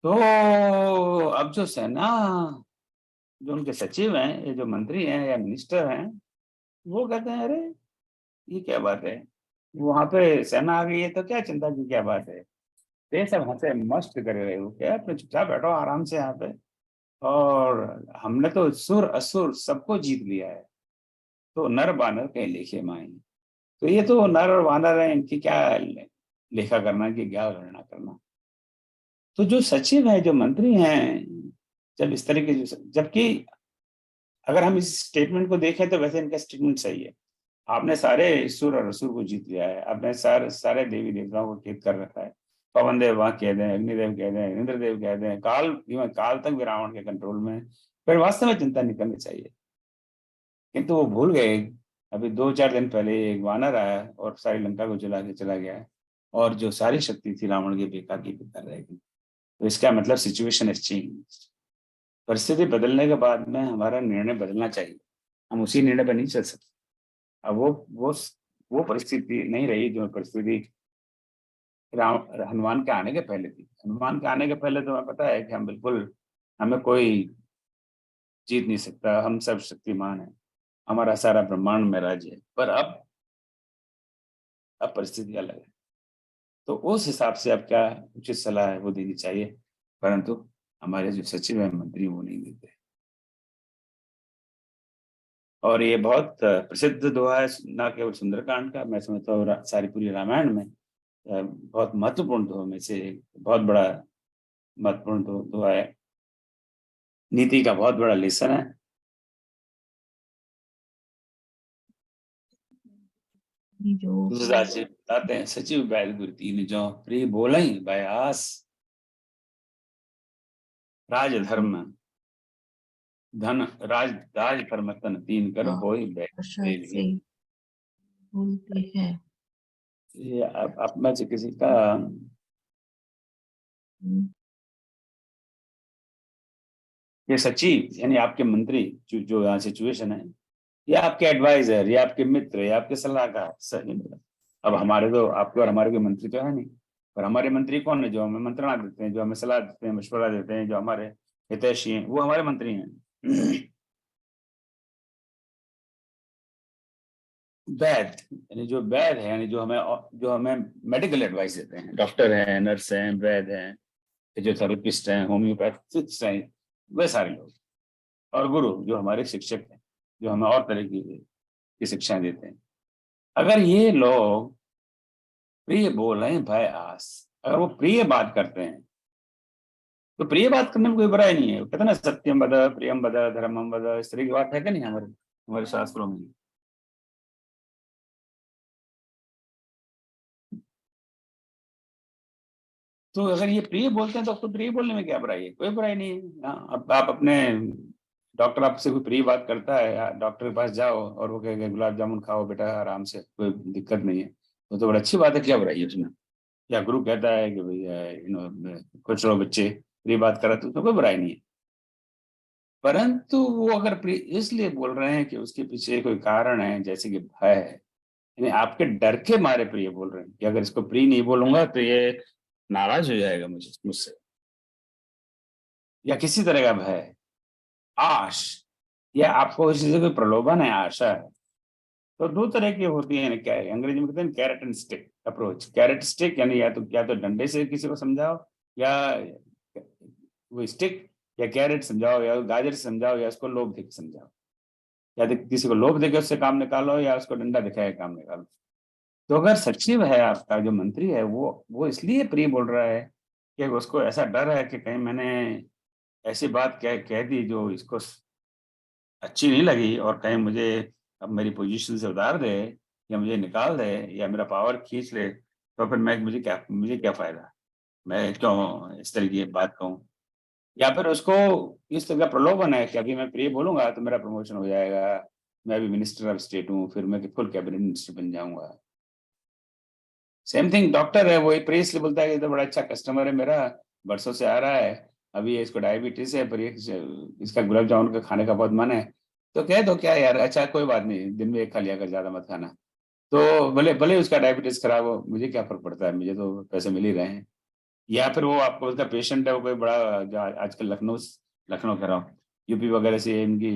तो अब जो सेना, जो उनके सचिव हैं, ये जो मंत्री हैं या मिनिस्टर हैं, वो कहते हैं अरे ये क्या बात है, वहां पे सेना आ गई है तो क्या चिंता की क्या बात है। तो ये सब हंसे मस्त कर रहे हो क्या, अपने चुपचाप बैठो आराम से यहाँ पे, और हमने तो सुर असुर सबको जीत लिया है, तो नर बानर कहीं लेखे माई। तो ये तो नर और वानर है, इनकी क्या लेखा करना कि क्या गणना करना। तो जो सचिव है, जो मंत्री हैं, जब इस तरह के जो, जबकि अगर हम इस स्टेटमेंट को देखें तो वैसे इनका स्टेटमेंट सही है। आपने सारे ईश्वर और असुर को जीत लिया है, आपने सारे सारे देवी देवताओं को कैद कर रखा है। पवन देव वहां कह दें, अग्निदेव कह दें, इंद्रदेव कह दें, काल, इवन काल तक भी रावण के कंट्रोल में है। फिर वास्तव में चिंता नहीं करनी चाहिए। किंतु वो भूल गए, अभी 2-4 दिन पहले एक वानर आया और सारी लंका को जला के चला गया है, और जो सारी शक्ति थी रावण की बेकार की बेकार रह गई। तो इसका मतलब सिचुएशन इज चेंज। परिस्थिति बदलने के बाद में हमारा निर्णय बदलना चाहिए, हम उसी निर्णय पर नहीं चल सकते। अब वो परिस्थिति नहीं रही जो परिस्थिति राम हनुमान के आने के पहले थी। हनुमान के आने के पहले तो हमें पता है कि हम बिल्कुल, हमें कोई जीत नहीं सकता, हम सब शक्तिमान हैं, हमारा सारा ब्रह्मांड में राज्य है। पर अब परिस्थिति अलग है, तो उस हिसाब से अब क्या उचित सलाह है वो देनी चाहिए, परंतु हमारे जो सचिव है, मंत्री, वो नहीं देते। और ये बहुत प्रसिद्ध दोहा है, ना केवल सुंदरकांड का, मैं समझता हूँ सारी पूरी रामायण में बहुत महत्वपूर्ण दोहा में से बहुत बड़ा महत्वपूर्ण दोहा है, नीति का बहुत बड़ा लेसन है। जो तुलसीदास जी बताते हैं, सचिव बैल गुरु तीन जो, प्रिय बोलई बयास, राज धर्म धन, राज धर्म तन तीन कर होई भाषा से बैल। बोलते हैं। ये आप में से किसी का, ये सचिव यानी आपके मंत्री, जो यहाँ सिचुएशन है, ये आपके एडवाइजर, ये आपके मित्र, ये आपके सलाहकार सही मतलब। अब हमारे तो, आपके और हमारे कोई मंत्री तो है नहीं, पर हमारे मंत्री कौन है, जो हमें मंत्रणा देते हैं, जो हमें सलाह देते हैं, मशवरा देते हैं, जो हमारे हितैषी हैं, वो हमारे मंत्री हैं। वैद यानी जो वैद है, यानी जो हमें मेडिकल एडवाइस देते हैं, डॉक्टर हैं, नर्स हैं, वैद हैं, फिजियोथेरेपिस्ट हैं, होम्योपैथिस्ट हैं, वे सारे लोग। और गुरु जो हमारे शिक्षक हैं, जो हमें और तरह की शिक्षाएं देते हैं। अगर ये लोग प्रिय बोल रहे हैं भय आस, अगर वो प्रिय बात करते हैं, तो प्रिय बात करने में कोई बुराई नहीं है। कहते हैं ना, सत्यम वद, प्रियम वद, धर्मम वद, इस तरह की बात है कि नहीं हमारे हमारे शास्त्रों में। तो अगर ये प्रिय बोलते हैं तो आपको प्रिय बोलने में क्या बुराई है, कोई बुराई नहीं है। हाँ, अब आप अपने डॉक्टर आपसे कोई प्रिय बात करता है, डॉक्टर के पास जाओ और वो कहेगा गुलाब जामुन खाओ बेटा आराम से, कोई दिक्कत नहीं है, तो बड़ी अच्छी बात है, क्या बुराई है उसमें। या गुरु कहता है कि भाई कुछ लोग बच्चे प्रिय बात करा, तो उसमें कोई बुराई नहीं है। परंतु वो अगर प्रिय इसलिए बोल रहे हैं कि उसके पीछे कोई कारण है, जैसे कि भय है, यानी आपके डर के मारे प्रिय बोल रहे हैं कि अगर इसको प्रिय नहीं बोलूंगा तो ये नाराज हो जाएगा मुझसे, या किसी तरह का भय, आश, या आपको किसी से कोई प्रलोभन है, आशा है। तो दो तरह की होती है, क्या है अंग्रेजी में कहते हैं carrot and stick approach. Carrot stick यानी या तो डंडे से किसी को समझाओ, या वो स्टिक, या कैरेट समझाओ, या गाजर से समझाओ, या उसको लोभ देकर समझाओ। या तो किसी को लोभ देकर उससे काम निकालो, या उसको डंडा दिखाए काम निकालो। तो अगर सचिव है आपका, जो मंत्री है, वो इसलिए प्रिय बोल रहा है कि उसको ऐसा डर है कि कहीं मैंने ऐसी बात कह दी जो इसको अच्छी नहीं लगी, और कहीं मुझे अब मेरी पोजीशन से उतार दे, या मुझे निकाल दे, या मेरा पावर खींच ले, तो फिर मुझे क्या फायदा, मैं क्यों इस तरह की बात कहूँ। या फिर उसको इस तरह का प्रलोभन है कि अभी मैं प्रिय बोलूंगा तो मेरा प्रमोशन हो जाएगा, मैं अभी मिनिस्टर ऑफ स्टेट हूँ, फिर मैं फुल कैबिनेट मिनिस्टर बन जाऊंगा। सेम थिंग डॉक्टर है, वो प्रिय इसलिए बोलता है कि ये तो बड़ा अच्छा कस्टमर है मेरा, बरसों से आ रहा है, अभी इसको डायबिटीज है पर इसका गुलाब जामुन का खाने का बहुत मन है, तो कह दो क्या यार, अच्छा कोई बात नहीं, दिन में एक खा लिया कर, ज्यादा मत खाना। तो भले भले उसका डायबिटीज खराब हो, मुझे क्या फर्क पड़ता है, मुझे तो पैसे मिल ही रहे हैं। या फिर वो आपको उसका पेशेंट है, वो कोई बड़ा जो आजकल लखनऊ लखनऊ कह रहा हूँ, यूपी वगैरह से इनकी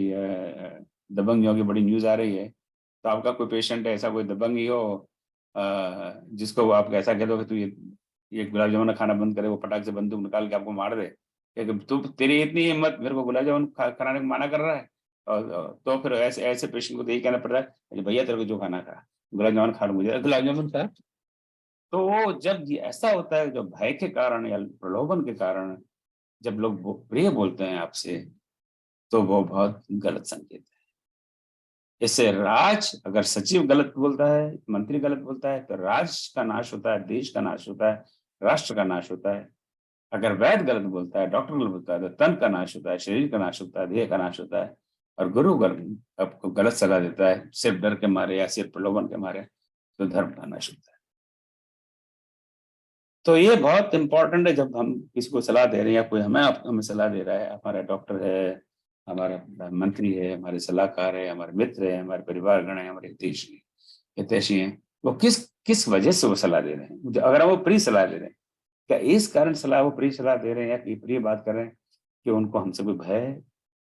दबंगियों की बड़ी न्यूज आ रही है, तो आपका कोई पेशेंट है ऐसा, कोई दबंग ही हो जिसको वो आप ऐसा कह दो कि तू ये गुलाब जामुन खाना बंद करे, वो पटाख से बंदूक निकाल के आपको मार दे, कि तू तेरी इतनी हिम्मत, मेरे को गुलाब जामुन खाने को मना कर रहा है। और तो फिर ऐसे ऐसे पेशेंट को तो यही कहना पड़ता है कि भैया तेरे को जो खाना खा, गुलाब जामुन खा लो, मुझे गुलाब जामुन खा। तो वो जब ये ऐसा होता है, जो भय के कारण या प्रलोभन के कारण जब लोग प्रिय बोलते हैं आपसे, तो वो बहुत गलत संकेत है। इससे राज, अगर सचिव गलत बोलता है, मंत्री गलत बोलता है, तो राज का नाश होता है, देश का नाश होता है, राष्ट्र का नाश होता है। अगर वैद्य गलत बोलता है, डॉक्टर गलत बोलता है, तो तन का नाश होता है, शरीर का नाश होता है, देह का नाश होता है। और गुरु अगर आपको गलत सलाह देता है सिर्फ डर के मारे या सिर्फ प्रलोभन के मारे, तो धर्म का नाश होता है। तो ये बहुत इंपॉर्टेंट है, जब हम किसी को सलाह दे रहे हैं या कोई हमें सलाह दे रहा है, हमारा डॉक्टर है, हमारा मंत्री है, हमारे सलाहकार है, हमारे मित्र है, हमारे परिवारगण है, हमारे हितैषी हैं, वो किस किस वजह से वो सलाह दे रहे हैं। अगर हम वो प्रिय सलाह दे रहे हैं, क्या इस कारण सलाह वो प्रिय सलाह दे रहे हैं, या प्रिय बात कर रहे हैं कि उनको हमसे कोई भय है,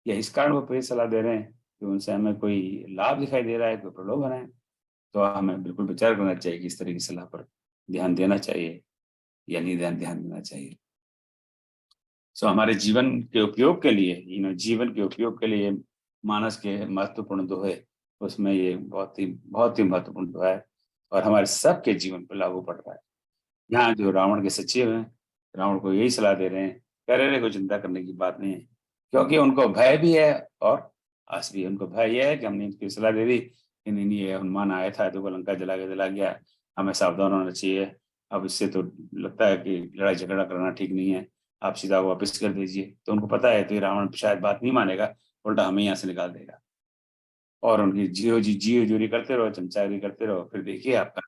या इस कारण वो प्रिय सलाह दे रहे हैं कि उनसे हमें कोई लाभ दिखाई दे रहा है, कोई प्रलोभन है। तो हमें बिल्कुल विचार करना चाहिए कि इस तरह की सलाह पर ध्यान देना चाहिए या नहीं ध्यान ध्यान देना चाहिए। सो हमारे जीवन के उपयोग के लिए, जीवन के उपयोग के लिए मानस के महत्वपूर्ण दोहे, उसमें ये बहुत ही महत्वपूर्ण दोहा है, और हमारे सबके जीवन पर लागू पड़ रहा है। यहाँ जो रावण के सचिव हैं, रावण को यही सलाह दे रहे हैं, कह रहे हैं कोई चिंता करने की बात नहीं है, क्योंकि उनको भय भी है और आस भी है। उनको भय यह है कि हमने इनकी सलाह दे दी, इन ये हनुमान आया था तो वो लंका जला के जला गया, हमें सावधान होना चाहिए, अब इससे तो लगता है कि लड़ाई झगड़ा करना ठीक नहीं है, आप सीधा वापस कर दीजिए। तो उनको पता है तो ये रावण शायद बात नहीं मानेगा, उल्टा हमें यहाँ से निकाल देगा, और उनकी जियो जोरी करते रहो, चमचागिरी करते रहो, फिर देखिए आपका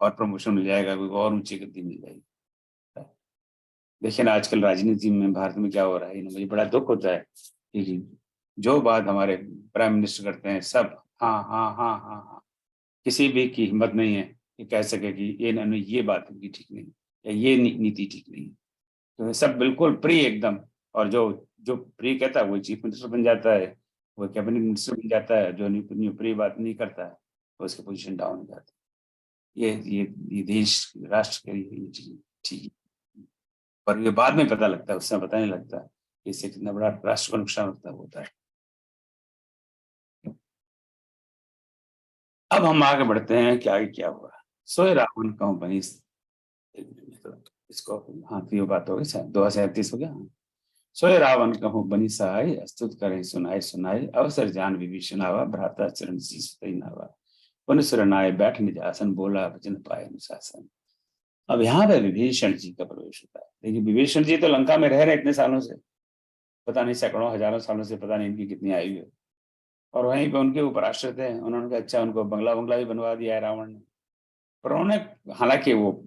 और प्रमोशन मिल जाएगा, कोई और ऊंची गद्दी मिल जाएगी। देखिए ना आजकल राजनीति में भारत में क्या हो रहा है, मुझे बड़ा दुख होता है कि जो बात हमारे प्राइम मिनिस्टर करते हैं, सब हाँ हाँ हाँ हाँ हाँ, किसी भी की हिम्मत नहीं है कि कह सके कि ये इन्होंने ये बात इनकी ठीक नहीं, या ये नीति ठीक नहीं। तो सब बिल्कुल प्री एकदम, और जो जो प्री कहता है वो चीफ मिनिस्टर बन जाता है, वो कैबिनेट मिनिस्टर बन जाता है, जो प्री बात नहीं करता है तो उसकी पोजीशन डाउन हो जाती है। ये देश राष्ट्र के लिए ये चीज ठीक है, पर ये बाद में पता लगता है, उस समय पता नहीं लगता कि इससे कितना बड़ा राष्ट्र को नुकसान होता है। अब हम आगे बढ़ते हैं कि आगे क्या हुआ। सोए रावण कहूं बनी, इसको हाँ तो ये बात हो गई, 2037 हो गया। हाँ। सोए रावण कहूं बनी सहाय, अस्तुत करें सुनाई सुनाई, अवसर जान विभीषण आवा, भ्राता चरण शीस नावा, पुन सुर नाय बैठ निज आसन, बोला भजन पाए अनुशासन। अब यहाँ पे विभीषण जी का प्रवेश होता है। देखिए विभीषण जी तो लंका में रह रहे इतने सालों से, पता नहीं सैकड़ों हजारों सालों से, पता नहीं इनकी कितनी आयु है, और वहीं पे उनके ऊपर आश्रित है। उन्होंने कहा अच्छा, उनको बंगला बंगला भी बनवा दिया है रावण ने, पर उन्होंने, हालांकि वो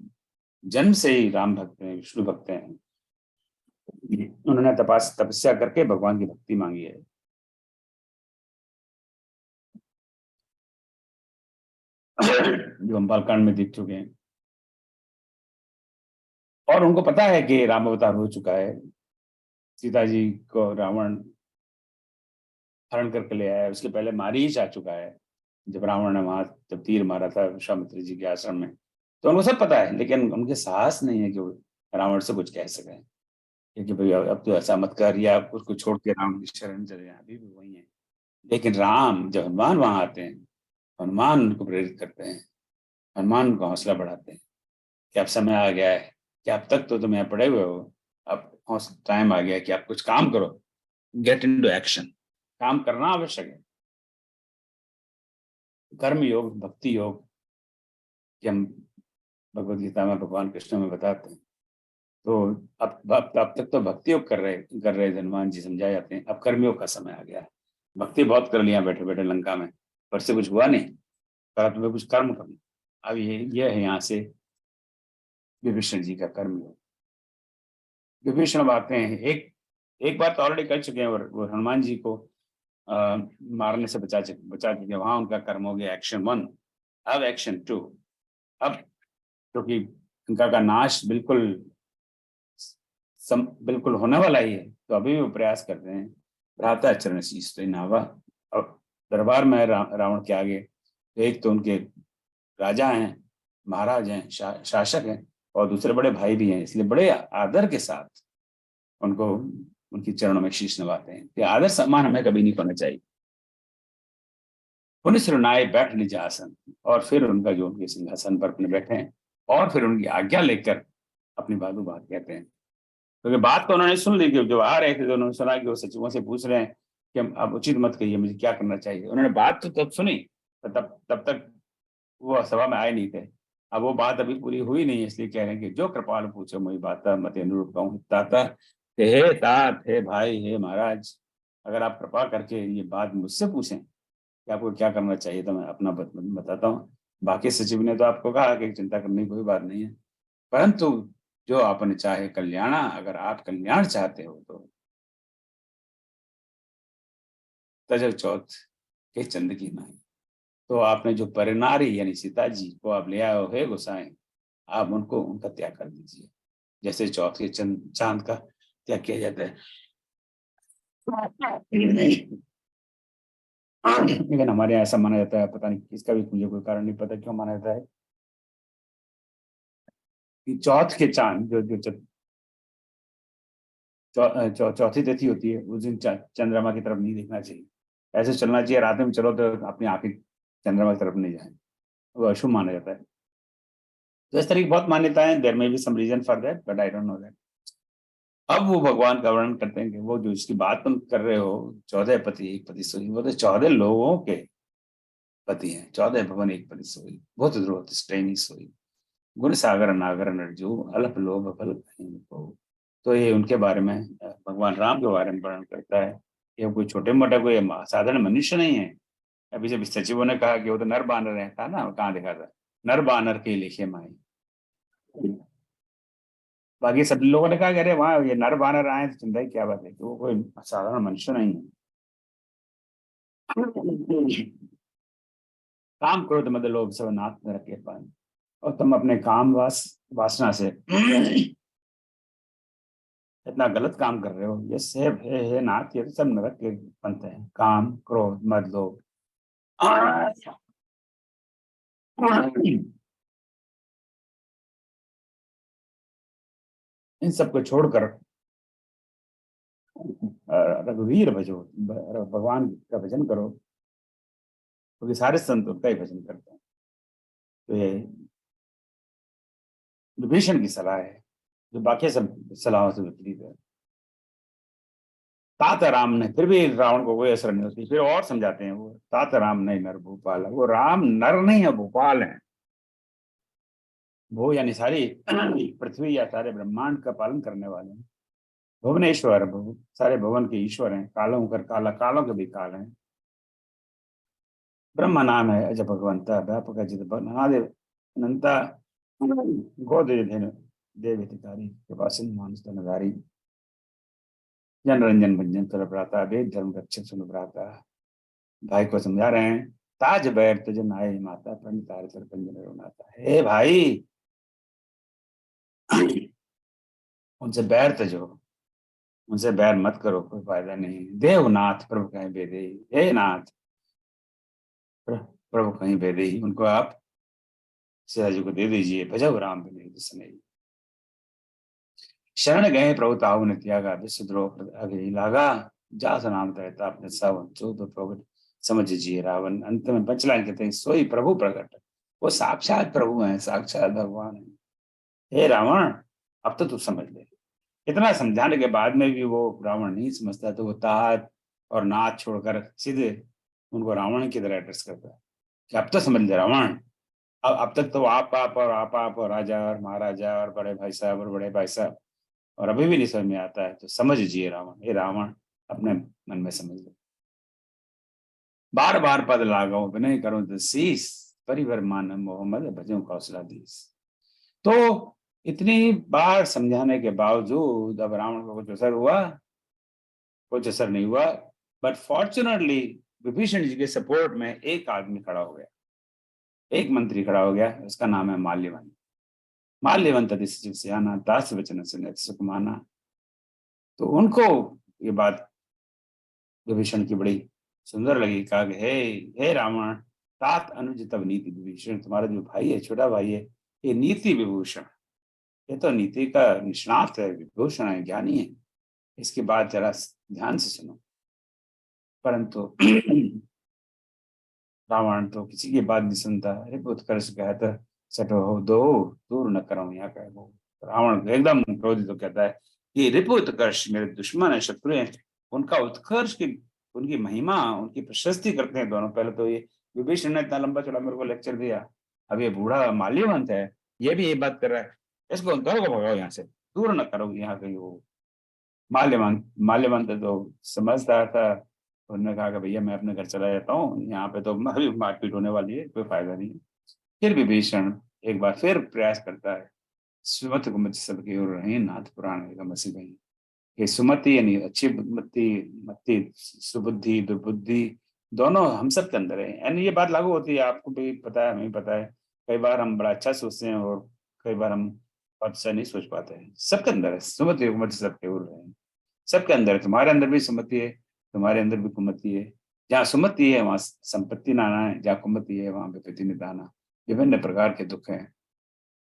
जन्म से ही राम भक्त हैं, विष्णु भक्त हैं, उन्होंने तपस्या करके भगवान की भक्ति मांगी है। जो हम बालकांड में देख चुके हैं, और उनको पता है कि राम अवतार हो चुका है, सीता जी को रावण हरण करके ले आया है, उसके पहले मारी ही जा चुका है, जब रावण ने वहां जब तीर मारा था विश्वामित्र जी के आश्रम में। तो उनको सब पता है, लेकिन उनके साहस नहीं है कि वो रावण से कुछ कह सके, क्योंकि भाई अब तो ऐसा मत कर, या उसको छोड़ के राम की शरण चले जाए, अभी भी वही है। लेकिन राम, जब हनुमान वहां आते हैं, हनुमान उनको प्रेरित करते हैं, हनुमान उनको हौसला बढ़ाते हैं कि अब समय आ गया है, कि अब तक तो तुम यहाँ पड़े हुए हो, अब टाइम आ गया है कि आप कुछ काम करो, गेट इन टू एक्शन, काम करना आवश्यक है। कर्म योग, भक्ति योग, कि हम भगवत गीता में भगवान कृष्ण में बताते हैं तो अब तक तो भक्ति योग कर रहे हनुमान जी समझाए जाते हैं, अब कर्मयोग का समय आ गया है। भक्ति बहुत कर लिया बैठे बैठे लंका में, पर से कुछ हुआ नहीं, पर तुम्हें कुछ कर्म करना। अब ये है यहाँ से विभीषण जी का कर्म योग। विभीषण अब आते हैं, एक बात तो ऑलरेडी कर चुके हैं, वो हनुमान जी को मारने से बचा चुके, वहां उनका कर्म हो गया एक्शन 1। अब एक्शन 2, अब क्योंकि उनका का नाश बिल्कुल होने वाला ही है, तो अभी भी वो प्रयास करते हैं। भ्राता चरण शीश तो नावा, अब दरबार में रावण के आगे एक तो उनके राजा हैं, महाराज हैं, शासक हैं, और दूसरे बड़े भाई भी हैं, इसलिए बड़े आदर के साथ उनको उनकी चरणों में शीश नवाते हैं कि आदर सम्मान हमें कभी नहीं करना चाहिए। पुण्य सिरुनाए बैठ निज आसन, और फिर उनका जो उनके सिंहासन पर अपने बैठे हैं, और फिर उनकी आज्ञा लेकर अपनी बात कहते हैं। क्योंकि बात तो उन्होंने सुन ली, कि जब आ रहे थे तो उन्होंने सुना कि वो सचिवों से पूछ रहे हैं कि हम अब उचित मत कहिए, मुझे क्या करना चाहिए। उन्होंने बात तो तब सुनी, तब तक वो सभा में आए नहीं थे। अब वो बात अभी पूरी हुई नहीं, इसलिए कह रहे हैं कि जो कृपाल पूछो मुझे बात मत अनुरूप कहूँ ताता, हे तात, हे भाई, हे महाराज, अगर आप कृपा करके ये बात मुझसे पूछें कि आपको क्या करना चाहिए, तो मैं अपना बताता हूँ। बाकी सचिव ने तो आपको कहा कि चिंता करने की कोई बात नहीं है, परंतु जो आपने चाहे कल्याण, अगर आप कल्याण चाहते हो तो तजो चौथ के चंद की नाई। तो आपने जो परिनारी यानी सीता जी को आप ले आए हो, हे गोसाई, आप उनका त्याग कर दीजिए, जैसे चौथ के चांद का त्याग किया जाता है। लेकिन हमारे यहाँ ऐसा माना जाता है, पता नहीं किसका भी, मुझे कोई कारण नहीं पता क्यों माना जाता है कि चौथ के चांद जो चौथी तिथि होती है, उस दिन चंद्रमा की तरफ नहीं देखना चाहिए। ऐसे चलना चाहिए, रात में चलो तो अपनी आंखें चंद्रमा की तरफ नहीं जाए, वो अशुभ माना जाता है। तो इस तरह की बहुत मान्यताएं, there may be some reason for that, but I don't know that. अब वो भगवान का वर्णन करते हैं कि वो जो इसकी बात तुम कर रहे हो, 14 पति एक पति सोई, वो तो 14 लोगों के पति हैं, 14 भवन एक पति सोई, बहुत ध्रुव स्टेनी सोई, गुण सागर नागर नरजू, अल्प लोभ फल कहीं को। तो ये उनके बारे में भगवान राम के बारे में वर्णन करता है। ये कोई छोटे मोटा कोई साधारण मनुष्य नहीं है। अभी जब सचिवों ने कहा कि वो तो नर बानर है, था ना, कहाँ देखा था, नर बानर के लिखे माई। बाकी सब लोगों ने कहा कि अरे वहां ये नर बानर आए तो चिंता ही क्या बात है, कि वो कोई साधारण मनुष्य नहीं है। काम क्रोध मद लोभ सब नाथ में रखे पाए, और तुम अपने काम वासना से इतना गलत काम कर रहे हो। ये सब हे नाथ, ये तो सब नरक के पंथ है, काम क्रोध मद लोभ। इन सबको छोड़कर रघुवीर भजो, भगवान का भजन करो, क्योंकि सारे संत उनका ही भजन करते हैं। तो ये विभीषण की सलाह है, जो बाकी सब सलाहों से विपरीत है। तात राम ने, फिर भी रावण को कोई असर नहीं होती, फिर और समझाते हैं वो, तात राम नहीं नर भूपाल, वो राम नर नहीं है, भूपाल है। वो यानी सारी पृथ्वी या सारे ब्रह्मांड का पालन करने वाले हैं। भुवनेश्वर, सारे भवन के ईश्वर हैं, कालों कर काला, कालों के भी काल हैं। ब्रह्म नाम है अज भगवंता, व्यापक अजित महादेव अनंता, गोदेव देव हितकारी, कृपा सिंधु मानुष तनधारी, जन रंजन भंजन कर भ्राता, वेद धर्म रक्षक सुन भ्राता। भाई को समझा रहे हैं, ताज बैर तुझ नाय माता, पंडित तार तर पंजन रोनाता। हे भाई, उनसे बैर तजो, उनसे बैर मत करो, कोई फायदा नहीं। देवनाथ प्रभु कहीं बेदे, हे नाथ प्रभु कहीं बेदे ही, उनको आप सीता जी को दे दीजिए। भजव राम बिन सनई, शरण गए प्रभु ताऊ ने त्यागा, विश्वद्रोह अगे लागा, जास नाम तहता अपने सब जो तो प्रगट समझिए रावण। अंत में पंचलाइन कहते हैं, सोई प्रभु प्रकट, वो साक्षात प्रभु हैं, साक्षात भगवान है। हे रावण, अब तो तू समझ ले। इतना समझाने के बाद में भी वो रावण नहीं समझता, तो वो तात और नाथ छोड़कर सीधे उनको रावण की तरह एड्रेस करता है कि अब तो समझ ले रावण, अब तक तो आप और राजा और महाराजा और बड़े भाई साहब और बड़े भाई साहब, और अभी भी नहीं समझ में आता है तो समझ लीजिए रावण, ये रावण अपने मन में समझ लो। बार बार पद लागो विनय करो तो शीस, परिवर मान मोहम्मद भजो कौशलाधीश। तो इतनी बार समझाने के बावजूद अब रावण को कुछ असर हुआ? कुछ असर नहीं हुआ। बट फॉर्चुनेटली विभीषण जी के सपोर्ट में एक आदमी खड़ा हो गया, एक मंत्री खड़ा हो गया, उसका नाम है माल्यवन। माल्यवन तदिश सियाना दास वचन सुने सुखमाना। तो उनको ये बात विभीषण की बड़ी सुंदर लगी। कहा कि हे रावण, तात अनुज तब नीति विभीषण, तुम्हारा जो भाई है, छोटा भाई है, ये नीति विभूषण, ये तो नीति का निष्णात है, विभूषण है, ज्ञानी है, इसकी बात जरा ध्यान से सुनो। परंतु रावण तो किसी की बात नहीं सुनता। उत्कर्ष कहता सटो हो दो, दूर न करो यहाँ कह वो। रावण एकदम क्रोधित तो कहता है कि रिपु उत्कर्ष मेरे दुश्मन है, शत्रु हैं, उनका उत्कर्ष की, उनकी महिमा, उनकी प्रशस्ति करते हैं दोनों। पहले तो ये विभीषण ने इतना लंबा चौड़ा मेरे को लेक्चर दिया, अब ये बूढ़ा माल्यवंत है, ये भी ये बात कर रहा है, इसको करो भगाओ यहाँ से, दूर न करो यहाँ कहीं वो। माल्यवंत माल्यवंत तो समझदार था, उन्होंने कहा कि भैया मैं अपने घर चला जाता हूँ, यहाँ पे तो अभी मारपीट होने वाली है, कोई फायदा नहीं है। फिर विभीषण एक बार फिर प्रयास करता है, सुमति को मत सबकी ओर रहे नाथ पुराण का मसी बही। ये सुमति यानी अच्छी मति, मति सुबुद्धि दुर्बुद्धि दोनों हम सब के अंदर है। यानी ये बात लागू होती है, आपको भी पता है, हमें भी पता है। कई बार हम बड़ा अच्छा सोचते हैं और कई बार हम अच्छा नहीं सोच पाते हैं। सबके अंदर है सुमति मत सबके ओर रहे, सबके अंदर है। तुम्हारे अंदर भी सुमति है, तुम्हारे अंदर भी कुमति है। जहाँ सुमति है वहां संपत्ति नाना है, जहाँ कुमति है वहां विपत्ति निदाना। विभिन्न प्रकार के दुख हैं,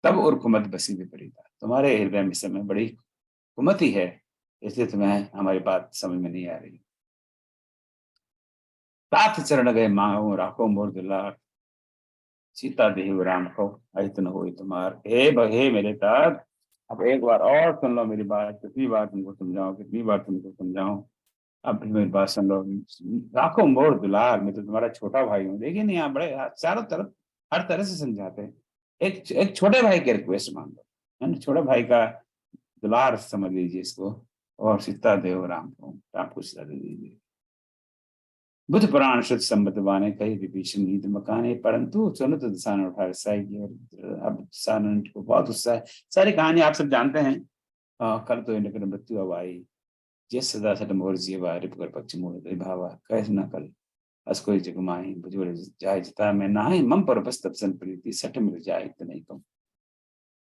तब और कुमत बसी विपरीता। तुम्हारे हृदय में समय बड़ी कुमति है, इसलिए तुम्हें हमारी बात समझ में नहीं आ रही। तात चरण गए मांगो राखो मोर दुलार, सीता देव राम को अहितन हो तुम्हार। हे मेरे तात, अब एक बार और सुन लो मेरी बात। कितनी बार तुमको समझाऊं, कितनी बार तुमको समझाऊं, अब भी मेरी बात सुन लो। राखो मोर दुलार, मैं तो तुम्हारा छोटा भाई हूँ। देखिए नहीं, यहाँ बड़े चारों तरफ हर तरह से समझाते हैं। एक छोटे भाई की रिक्वेस्ट मान लो, है ना, छोटे भाई का दुलार समझ लीजिए इसको। और सीता देव राम को सीता दे दीजिए। बुद्ध पुराण शुद्ध संबत बाने कही विभीषण गीत मकाने, परंतु सुनो तो दिशान उठा रसाई की। और अब दिशान को बहुत उत्साह है। सारी कहानी आप सब जानते हैं। कल तो इनकर मृत्यु अब आई, जिस सदा सट मोर जीवा रिपकर पक्ष मोर भावा कह न कल असकोई जगमाई बुझोड़ जाय जता मैं नाई मम पर बस तपसन प्रीति सट मिल जाए इतने कम।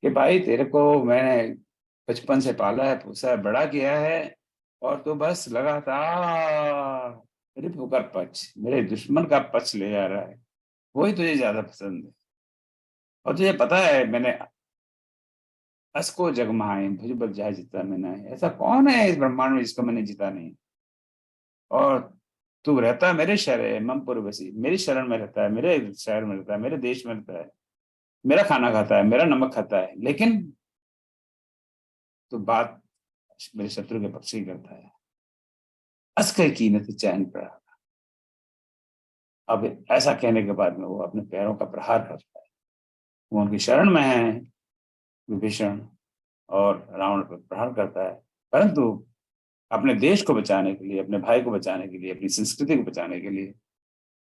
कि भाई तेरे को मैंने बचपन से पाला है, पोसा है, बड़ा किया है, और तो बस लगातार रिपु का पक्ष, मेरे दुश्मन का पक्ष ले जा रहा है, वही तुझे ज्यादा पसंद है। और तुझे पता है मैंने असको जगमाए भुजबल जाय जिता मैंने, ऐसा कौन है इस ब्रह्मांड में जिसको मैंने जीता नहीं। और तू रहता है मेरे शहर है ममपुर बसी, मेरी शरण में रहता है, मेरे शहर में रहता है, मेरे देश में रहता है, मेरा खाना खाता है, मेरा नमक खाता है, लेकिन तो बात मेरे शत्रु के पक्ष ही करता है। अस्कर की न चैन पड़ा। अब ऐसा कहने के बाद में वो अपने पैरों का प्रहार करता है। वो उनकी शरण में है विभीषण, और रावण पर प्रहार करता है। परंतु अपने देश को बचाने के लिए, अपने भाई को बचाने के लिए, अपनी संस्कृति को बचाने के लिए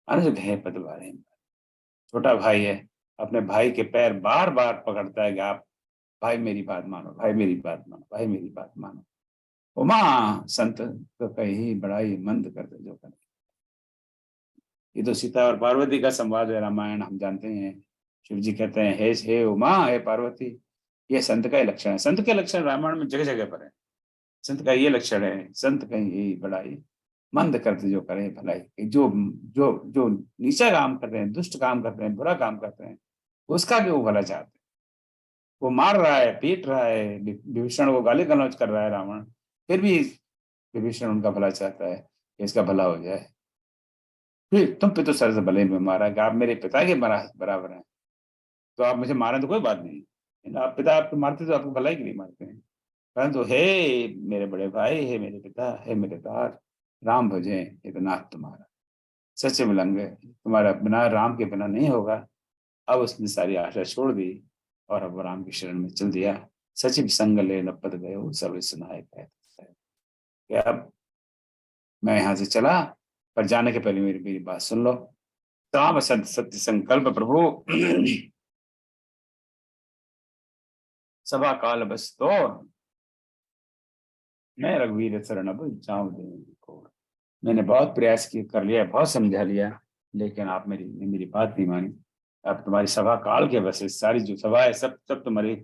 अनुज है पदवारे। छोटा भाई है, अपने भाई के पैर बार बार पकड़ता है कि आप भाई मेरी बात मानो, भाई मेरी बात मानो, भाई मेरी बात मानो। उमा संत तो कहीं बड़ाई मंद करते जो करे। ये तो सीता और पार्वती का संवाद है, रामायण हम जानते हैं। शिव जी कहते हैं हे उमा हे पार्वती। ये संत का ही लक्षण है। संत के लक्षण रामायण में जगह जगह पर है। संत का ये लक्षण है, संत कहीं बड़ाई मंद करते जो करे भलाई। जो जो जो नीचा काम करते हैं, दुष्ट काम करते हैं, बुरा काम करते हैं, उसका भी वो भला चाहते हैं। वो मार रहा है, पीट रहा है, विभीषण को गाली गलौज कर रहा है रावण, फिर भी विभीषण उनका भला चाहता है कि इसका भला हो जाए। फिर तुम पे तो सर से भले में मारा कि आप मेरे पिता के बराबर हैं, तो आप मुझे मारें तो कोई बात नहीं। आप पिता आपको मारते तो आपको भलाई के लिए मारते हैं। परंतु हे मेरे बड़े भाई, हे मेरे पिता, हे मेरे तार, राम भजे ये तो नाथ तुम्हारा सच्चे मिलंग, तुम्हारा बिना राम के बिना नहीं होगा। अब उसने सारी आशा छोड़ दी और अब राम की शरण में चल दिया। सचिव संगले न पद गयो सब सुनाए कहते हैं कि अब मैं यहाँ से चला, पर जाने के पहले मेरी मेरी बात सुन लो। ताम सत्य सत्य संकल्प प्रभु सभा काल बस तो मैं रघुवीर शरण अब जाऊं को। मैंने बहुत प्रयास किया, कर लिया, बहुत समझा लिया, लेकिन आप मेरी मेरी बात नहीं मानी। अब तुम्हारी सभा काल के बस, सारी जो सभा है सब तुम्हारी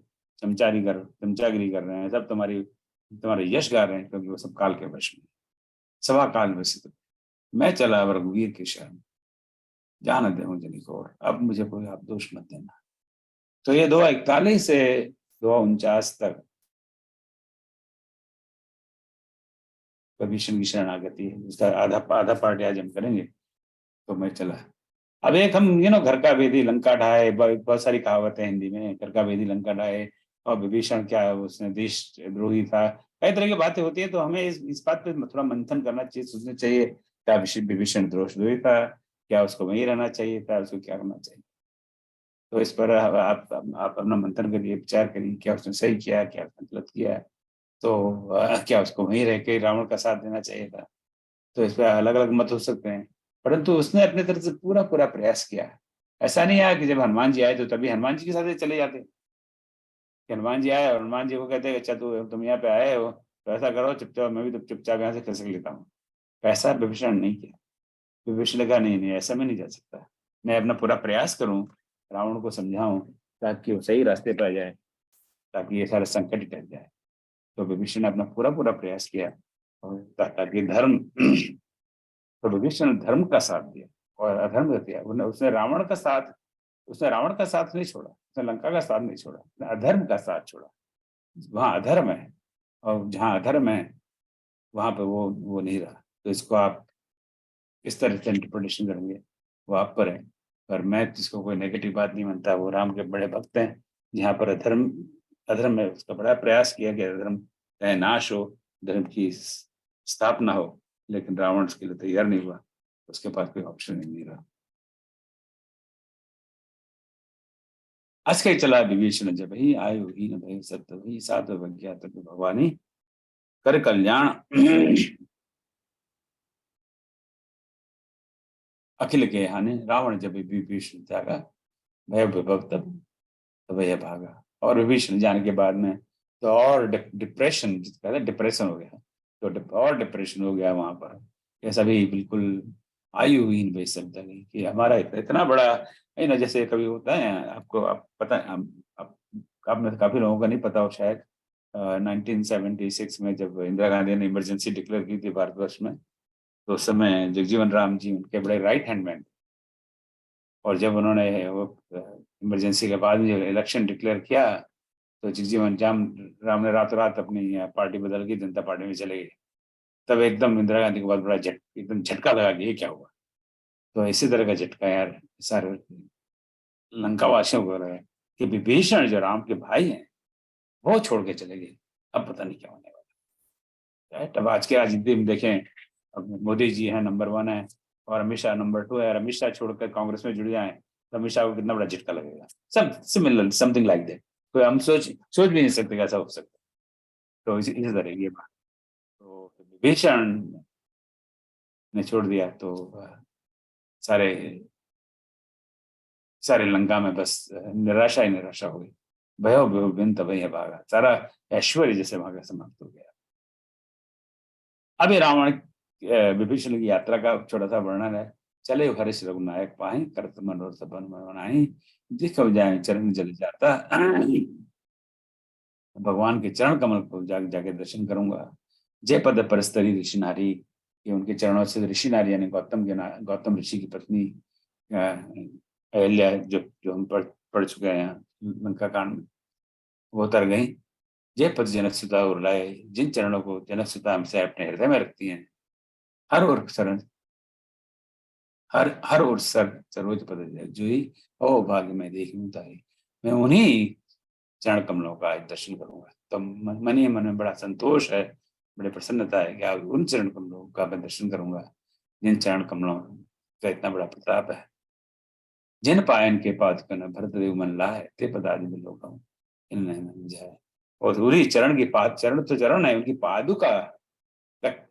चमचागिरी कर रहे हैं, सब तुम्हारे यश गा रहे हैं, क्योंकि वो सब काल के वश में, सभा काल में से। मैं चला रघुवीर की शरण, जान दे मुझे निकोर, अब मुझे कोई आप दोष मत देना। तो ये 2:41 से 2:49 तक विभीषण की शरणागति है। उसका आधा पार्ट आज हम करेंगे। तो मैं चला। अब एक हम घर का वेदी लंका ढाए, बहुत सारी कहावतें हिंदी में, घर का वेदी लंका ढाए, और विभीषण क्या उसने देशद्रोही था, कई तरह की बातें होती है। तो हमें इस बात पे थोड़ा मंथन करना चाहिए, सोचना चाहिए क्या विभीषण देशद्रोही था, क्या उसको वहीं रहना चाहिए था, उसको क्या करना चाहिए। तो इस पर आप अपना मंथन करिए, विचार करिए, क्या उसने सही किया, क्या उसने गलत किया। तो क्या उसको वहीं रह के रावण का साथ देना चाहिए था। तो इस पर अलग अलग मत हो सकते हैं, परंतु उसने अपने तरफ से पूरा पूरा प्रयास किया। ऐसा नहीं आया कि जब हनुमान जी आए तो तभी हनुमान जी के साथ चले जाते। हनुमान जी आए और हनुमान जी को कहते हैं अच्छा तुम यहाँ पे आए हो तो ऐसा करो चुपचाप, मैं भी तो चुपचाप यहाँ से खसक लेता हूँ। ऐसा विभीषण नहीं किया। विभीषण ने कहा नहीं नहीं, ऐसा मैं नहीं जा सकता, मैं अपना पूरा प्रयास करूं, रावण को समझाऊं, ताकि वो सही रास्ते पर आ जाए, ताकि ये सारा संकट टल जाए। तो विभीषण ने अपना पूरा पूरा प्रयास किया, और ताकि धर्म तो विभीषण ने धर्म का साथ दिया और अधर्म का दिया। उसने रावण का साथ नहीं छोड़ा, उसने लंका का साथ नहीं छोड़ा, उसने अधर्म का साथ छोड़ा। वहां अधर्म है, और जहां अधर्म है वहां पे वो नहीं रहा। तो इसको आप इस तरह से इंटरप्रिटेशन करेंगे वो आप पर है। पर मैं जिसको कोई नेगेटिव बात नहीं मानता, वो राम के बड़े भक्त हैं। जहाँ पर अधर्म अधर्म है, उसका बड़ा प्रयास किया कि अधर्म चाहे नाश हो, धर्म की स्थापना हो, लेकिन रावण उसके लिए तैयार नहीं हुआ। उसके पास कोई ऑप्शन ही नहीं रहा। अस्कै चला विभीषण जब ही आयु ही न भय सत्य ही साधु बज्ञा तब भगवानी कर कल्याण अखिल के हानि रावण जब विभीषण त्यागा भय विभव तब यह भागा। और विभीषण जाने के बाद में तो और डिप्रेशन, जिसका डिप्रेशन हो गया, तो और डिप्रेशन हो गया वहां पर। ये सभी बिल्कुल आयुहीन बेच सकता नहीं कि हमारा इतना बड़ा जैसे कभी होता है आपको, आप पता है, आप में काफी लोगों का नहीं पता हो शायद। 1976 में जब इंदिरा गांधी ने इमरजेंसी डिक्लेयर की थी भारतवर्ष में, तो उस समय जगजीवन राम जी उनके बड़े राइट हैंड मैन। और जब उन्होंने वो इमरजेंसी के बाद जो इलेक्शन डिक्लेयर किया, तो जगजीवन राम ने रातों रात अपनी पार्टी बदल के जनता पार्टी में चले गए। तब एकदम इंदिरा गांधी को बहुत बड़ा एकदम झटका लगा कि ये क्या हुआ। तो इसी तरह का झटका यार सारे लंका वासियों को लगा कि विभीषण जो राम के भाई हैं वो छोड़ के चले गए। अब पता नहीं क्या होने वाला है। तब आज के राजनीति में देखें, अब मोदी जी है नंबर 1 है, और अमित शाह नंबर 2 है, और अमित शाह छोड़कर कांग्रेस में जुड़ जाए तो अमित शाह को कितना बड़ा झटका लगेगा। सब सिमिलर समथिंग लाइक दैट। तो हम सोच भी नहीं सकते कैसा हो सकता। तो इसी तरह ये बात। तो विभीषण ने छोड़ दिया तो सारे सारे लंका में बस निराशा ही निराशा हो गई। भयो भयो बिन तभी भागा, सारा ऐश्वर्य जैसे भागा समाप्त हो गया। अभी रावण विभीषण की यात्रा का छोटा सा वर्णन है। चले हरिश रघुनायक पाहि करत मनोरथ बन बनाहि दिख जाए चरण जल जाता। भगवान के चरण कमल को जाके दर्शन करूंगा। जय पद परस्तरी ऋषि नारी, ये उनके चरणों से ऋषि नारी यानी गौतम ऋषि की पत्नी अहल्या, जो हम पढ़ चुके हैं लंका कांड में, वो उतर गई। जय पद जनक सुता उर्लाए, जिन चरणों को जनक सुता हमसे अपने हृदय में रखती हैं। हर और शरण हर और सरोज पद जो ही ओ भाग्य में देखूं ताई, मैं उन्हीं चरण कमलों का आज दर्शन करूंगा। तो मन ही मन में बड़ा संतोष है, बड़ी प्रसन्नता है कि आज उन चरण कमलों का मैं दर्शन करूंगा जिन चरण कमलों का इतना बड़ा प्रताप है। जिन पायन के पाद कन भरत देव मन लाए ते पदादि में लोग इन जाए। और धूरी चरण की चरण तो चरण है, उनकी पादुका तक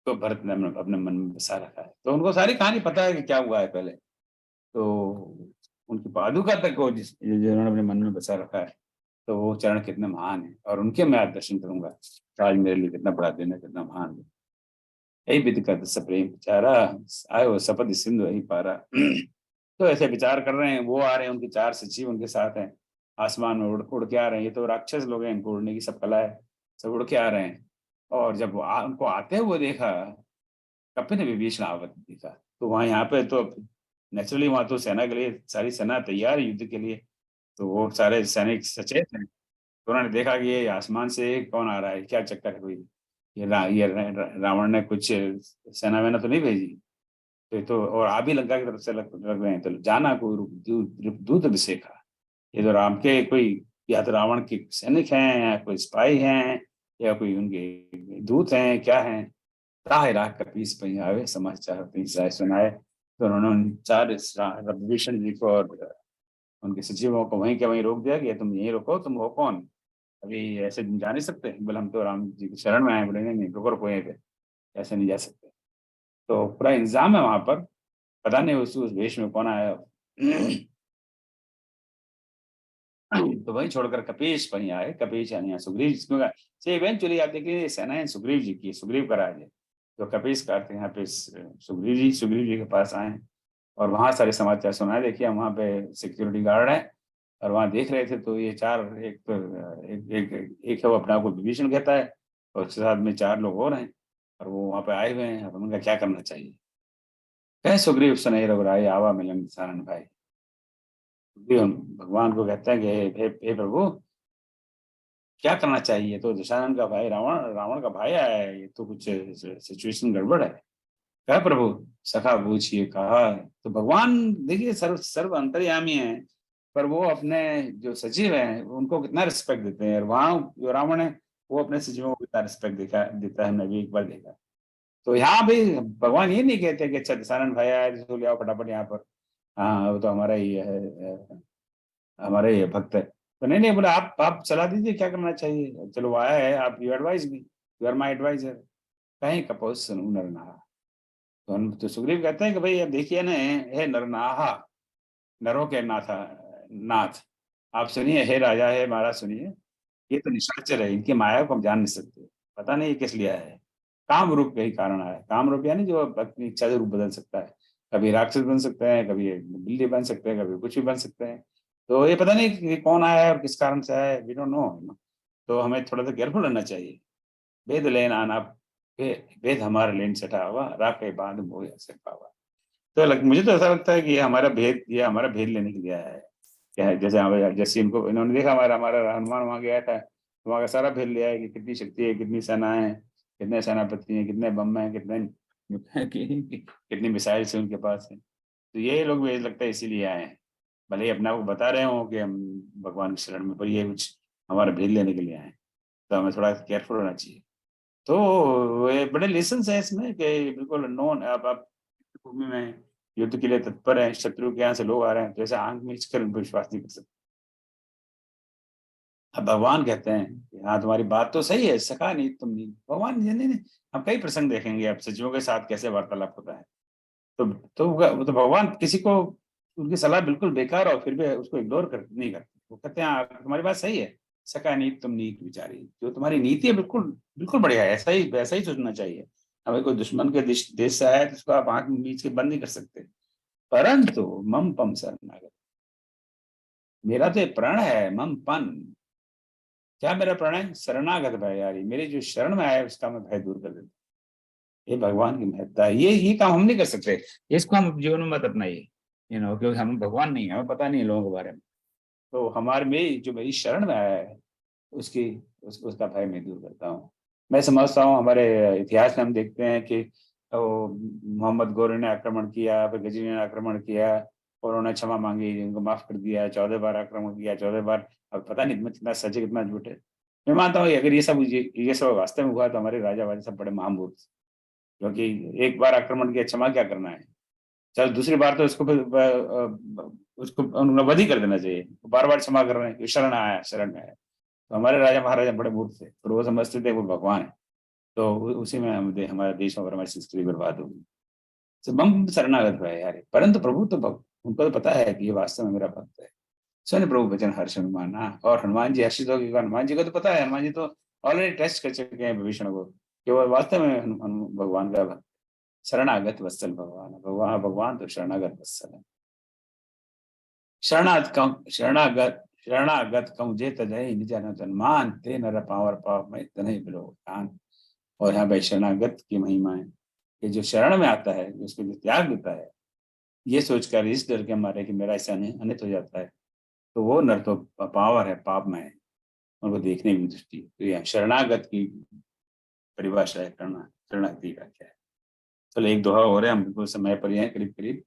तो भरत ने अपने मन में बसा रखा है। तो उनको सारी कहानी पता है कि क्या हुआ है पहले, तो उनकी पादुका तक को जिन्होंने अपने मन में बसा रखा है, तो वो चरण कितने महान है, और उनके मैं आज दर्शन करूंगा। तो आज मेरे लिए कितना बड़ा दिन है, कितना महान है। यही विधि का प्रेम चारा, आयो सपद सिंधु यही पारा। तो ऐसे विचार कर रहे हैं, वो आ रहे हैं, उनके 4 सचिव उनके साथ हैं, आसमान में उड़ के आ रहे हैं। ये तो राक्षस लोग हैं, इनको उड़ने की सब कला है, सब उड़ के आ रहे हैं। और जब उनको आते हुए देखा, कपिल ने विभीषण आवत देखा, तो वहां यहाँ पे तो नेचुरली वहां तो सेना के लिए सारी सेना तैयार है युद्ध के लिए। तो वो सारे सैनिक सचेत हैं। तो उन्होंने देखा कि ये आसमान से कौन आ रहा है, क्या चक्कर है कोई, रावण ने कुछ सेना वेना तो नहीं भेजी। तो और आप भी लंका की तरफ से लग रहे हैं, तो जाना कोई दूत दिशेखा। ये तो राम के कोई, या तो रावण के सैनिक हैं, या कोई स्पाई हैं, या कोई उनके दूत हैं, क्या हैं। राह राह कपीस पही आवे, समाचार पही सुनाए। तो उन्होंने 4 विभीषण जी को और उनके सचिवों को वहीं के वहीं रोक दिया कि तुम यहीं रुको, तुम हो कौन, अभी ऐसे जा नहीं सकते। बोले हम तो राम जी की शरण में आए। बोले नहीं नहीं, रुको रुको यहीं पे, ऐसे नहीं जा सकते। तो पूरा इंतजाम है वहां पर, पता नहीं उस वेश में कौन आया। तो वहीं छोड़कर कपीश वहीं आए। कपीश यानी यहाँ सुग्रीव, से इवेंचुअली आप देखिए सेना है सुग्रीव जी की, सुग्रीव का राज है। तो कपीश करते हैं यहाँ पे सुग्रीव जी के पास आए, और वहां सारे समाचार सुनाए। देखिए वहां पे सिक्योरिटी गार्ड है, और वहां देख रहे थे तो ये 4, एक तो एक है वो अपने आप को विभीषण कहता है, और उसके साथ में 4 लोग और हैं, और वो वहां पे आए हुए हैं। और उनका क्या करना चाहिए, कहे सुग्रीव सुनहि रघुराई, आवा मिलन सारण भाई। सुग्रीव भगवान को कहते हैं कि हे प्रभु, क्या करना चाहिए। तो दशरथ का भाई रावण का भाई आया है, ये तो कुछ सिचुएशन गड़बड़ है। कहा प्रभु सखा पूछिए कहा। तो भगवान देखिए सर्व सर्व अंतर्यामी है, पर वो अपने जो सचिव हैं उनको कितना रिस्पेक्ट देते हैं। और वहां जो रावण है, वो अपने सचिवों को कितना रिस्पेक्ट देता है, हमने भी एक बार देखा। तो यहाँ भी भगवान ये नहीं कहते कि अच्छा दशरथ भाई आया तो ले आओ फटाफट यहाँ पर, हाँ वो तो हमारा ही है, हमारे ही भक्त है। तो नहीं नहीं, बोले आप सलाह दीजिए क्या करना चाहिए। चलो वो आया है, आप you advise me, you are my adviser. कहीं कपोज सुनू नरनाहा। तो हम तो सुग्रीव कहते हैं कि भाई अब देखिए ना, हे नरनाहा, नरों के नाथ, आप सुनिए, हे राजा है महाराज सुनिए। ये तो निशाचर है, इनकी माया को हम जान नहीं सकते, पता नहीं ये किस लिए आया है। काम रूप के ही कारण आया है। काम रूप यानी जो अपनी इच्छा से रूप बदल सकता है, कभी राक्षस बन सकते हैं, कभी बिल्ली बन सकते हैं, कभी कुछ भी बन सकते हैं। तो ये पता नहीं कि कौन आया है और किस कारण से आया है, वी डोंट नो। तो हमें थोड़ा सा केयरफुल रहना चाहिए। वेद लेन आना, वेद हमारा लेन सटा हुआ, राखे बांध मोह से पावा। तो मुझे तो ऐसा लगता है कि ये हमारा भेद लेने के लिए आया है। क्या है, जैसे इनको इन्होंने देखा, हमारा हमारा हनुमान वहां गया था, तो वहां का सारा भेद लिया है कि कितनी शक्ति है, कितनी सेना है, कितने सेनापति हैं, कितने बम हैं, कितनी मिसाइल से उनके पास है। तो ये लोग भी लगता है इसीलिए आए हैं, भले ही अपने आप को बता रहे हो कि हम भगवान की शरण में, पर ये कुछ हमारा भेद लेने के लिए आए हैं। तो हमें थोड़ा केयरफुल होना चाहिए। तो ये बड़े लेसन है इसमें कि बिल्कुल नॉन, आप भूमि में युद्ध के लिए तत्पर है, शत्रु के यहाँ से लोग आ रहे हैं, तो ऐसे आंख मीच कर उनको विश्वास नहीं कर सकते। अब भगवान कहते हैं कि हाँ तुम्हारी बात तो सही है, सका नहीं तुम नहीं, भगवान नहीं नहीं। हम कई प्रसंग देखेंगे अब सचिवों के साथ कैसे वार्तालाप होता है। तो भगवान किसी को, उनकी सलाह बिल्कुल बेकार हो फिर भी उसको इग्नोर नहीं करते। वो कहते हैं हाँ तुम्हारी बात सही है, सका नीत तुम नीत विचारी, जो तुम्हारी नीति है बिल्कुल बिल्कुल बढ़िया है, ऐसा ही वैसा ही सोचना चाहिए। हमें कोई दुश्मन के देश से आया है तो उसको आप आंख मीच के बंद नहीं कर सकते। परंतु मम पम शरणागत, मेरा तो ये प्रण है, मम पन, क्या मेरा प्रण है, शरणागत भय यारी, मेरे जो शरण में आया है उसका मैं भय दूर कर देता। ये भगवान की महत्ता है, ये काम हम नहीं कर सकते, इसको हम जीवन में मत अपनाइए। क्योंकि हम भगवान नहीं है, हमें पता नहीं है लोगों के बारे में। तो हमारे में जो मेरी शरण में आया है उसकी उसका भय मैं दूर करता हूँ। मैं समझता हूँ हमारे इतिहास में हम देखते हैं कि मोहम्मद गोरे ने आक्रमण किया, फिर गजनी ने आक्रमण किया, और उन्होंने क्षमा मांगी, उनको माफ कर दिया। 14 बार आक्रमण किया, 14 बार। अब पता नहीं कितना सच है कितना झूठ है। मैं मानता हूँ अगर ये सब वास्तव में हुआ तो हमारे राजा वाजा सब बड़े महामूर्ख, क्योंकि एक बार आक्रमण किया, क्षमा क्या करना है। चल दूसरी बार तो उसको उन्होंने वध ही कर देना चाहिए। बार बार क्षमा कर रहे हैं, शरण आया शरण में आया। तो हमारे राजा महाराजा बड़े मूर्ख थे, पर वो समझते थे वो भगवान है, तो उसी में हमारा देश और हमारी संस्कृति बर्बाद होगी। तो बम शरणागत हुआ है यार, परंतु प्रभु तो उनको तो पता है कि ये वास्तव में मेरा भक्त है। सुन प्रभु वचन हर्ष हनुमाना, और हनुमान जी हर्षित हो गए। हनुमान जी को तो पता है, हनुमान जी तो ऑलरेडी टेस्ट कर चुके हैं विभीषण को कि वो वास्तव में भगवान का भक्त। शरणागत वत्सल भगवान, भगवान तो शरणागत वत्सल है। शरणागत शरणागत कहूँ जे तजहि निज अनंतन मान, ते नर पावर पाप में तनहि बिलो कान। और यहाँ पे शरणागत की महिमा है कि जो शरण में आता है, उसको जो त्याग देता है, ये सोचकर इस डर के मारे कि मेरा ऐसा अनित हो जाता है, तो वो नर तो पावर है, पाप में है, उनको देखने की दृष्टि। तो यह शरणागत की परिभाषा है, करना शरणागति का क्या है। चलो एक दोहा हो रहा है, हम बिल्कुल समय पर हैं करीब करीब।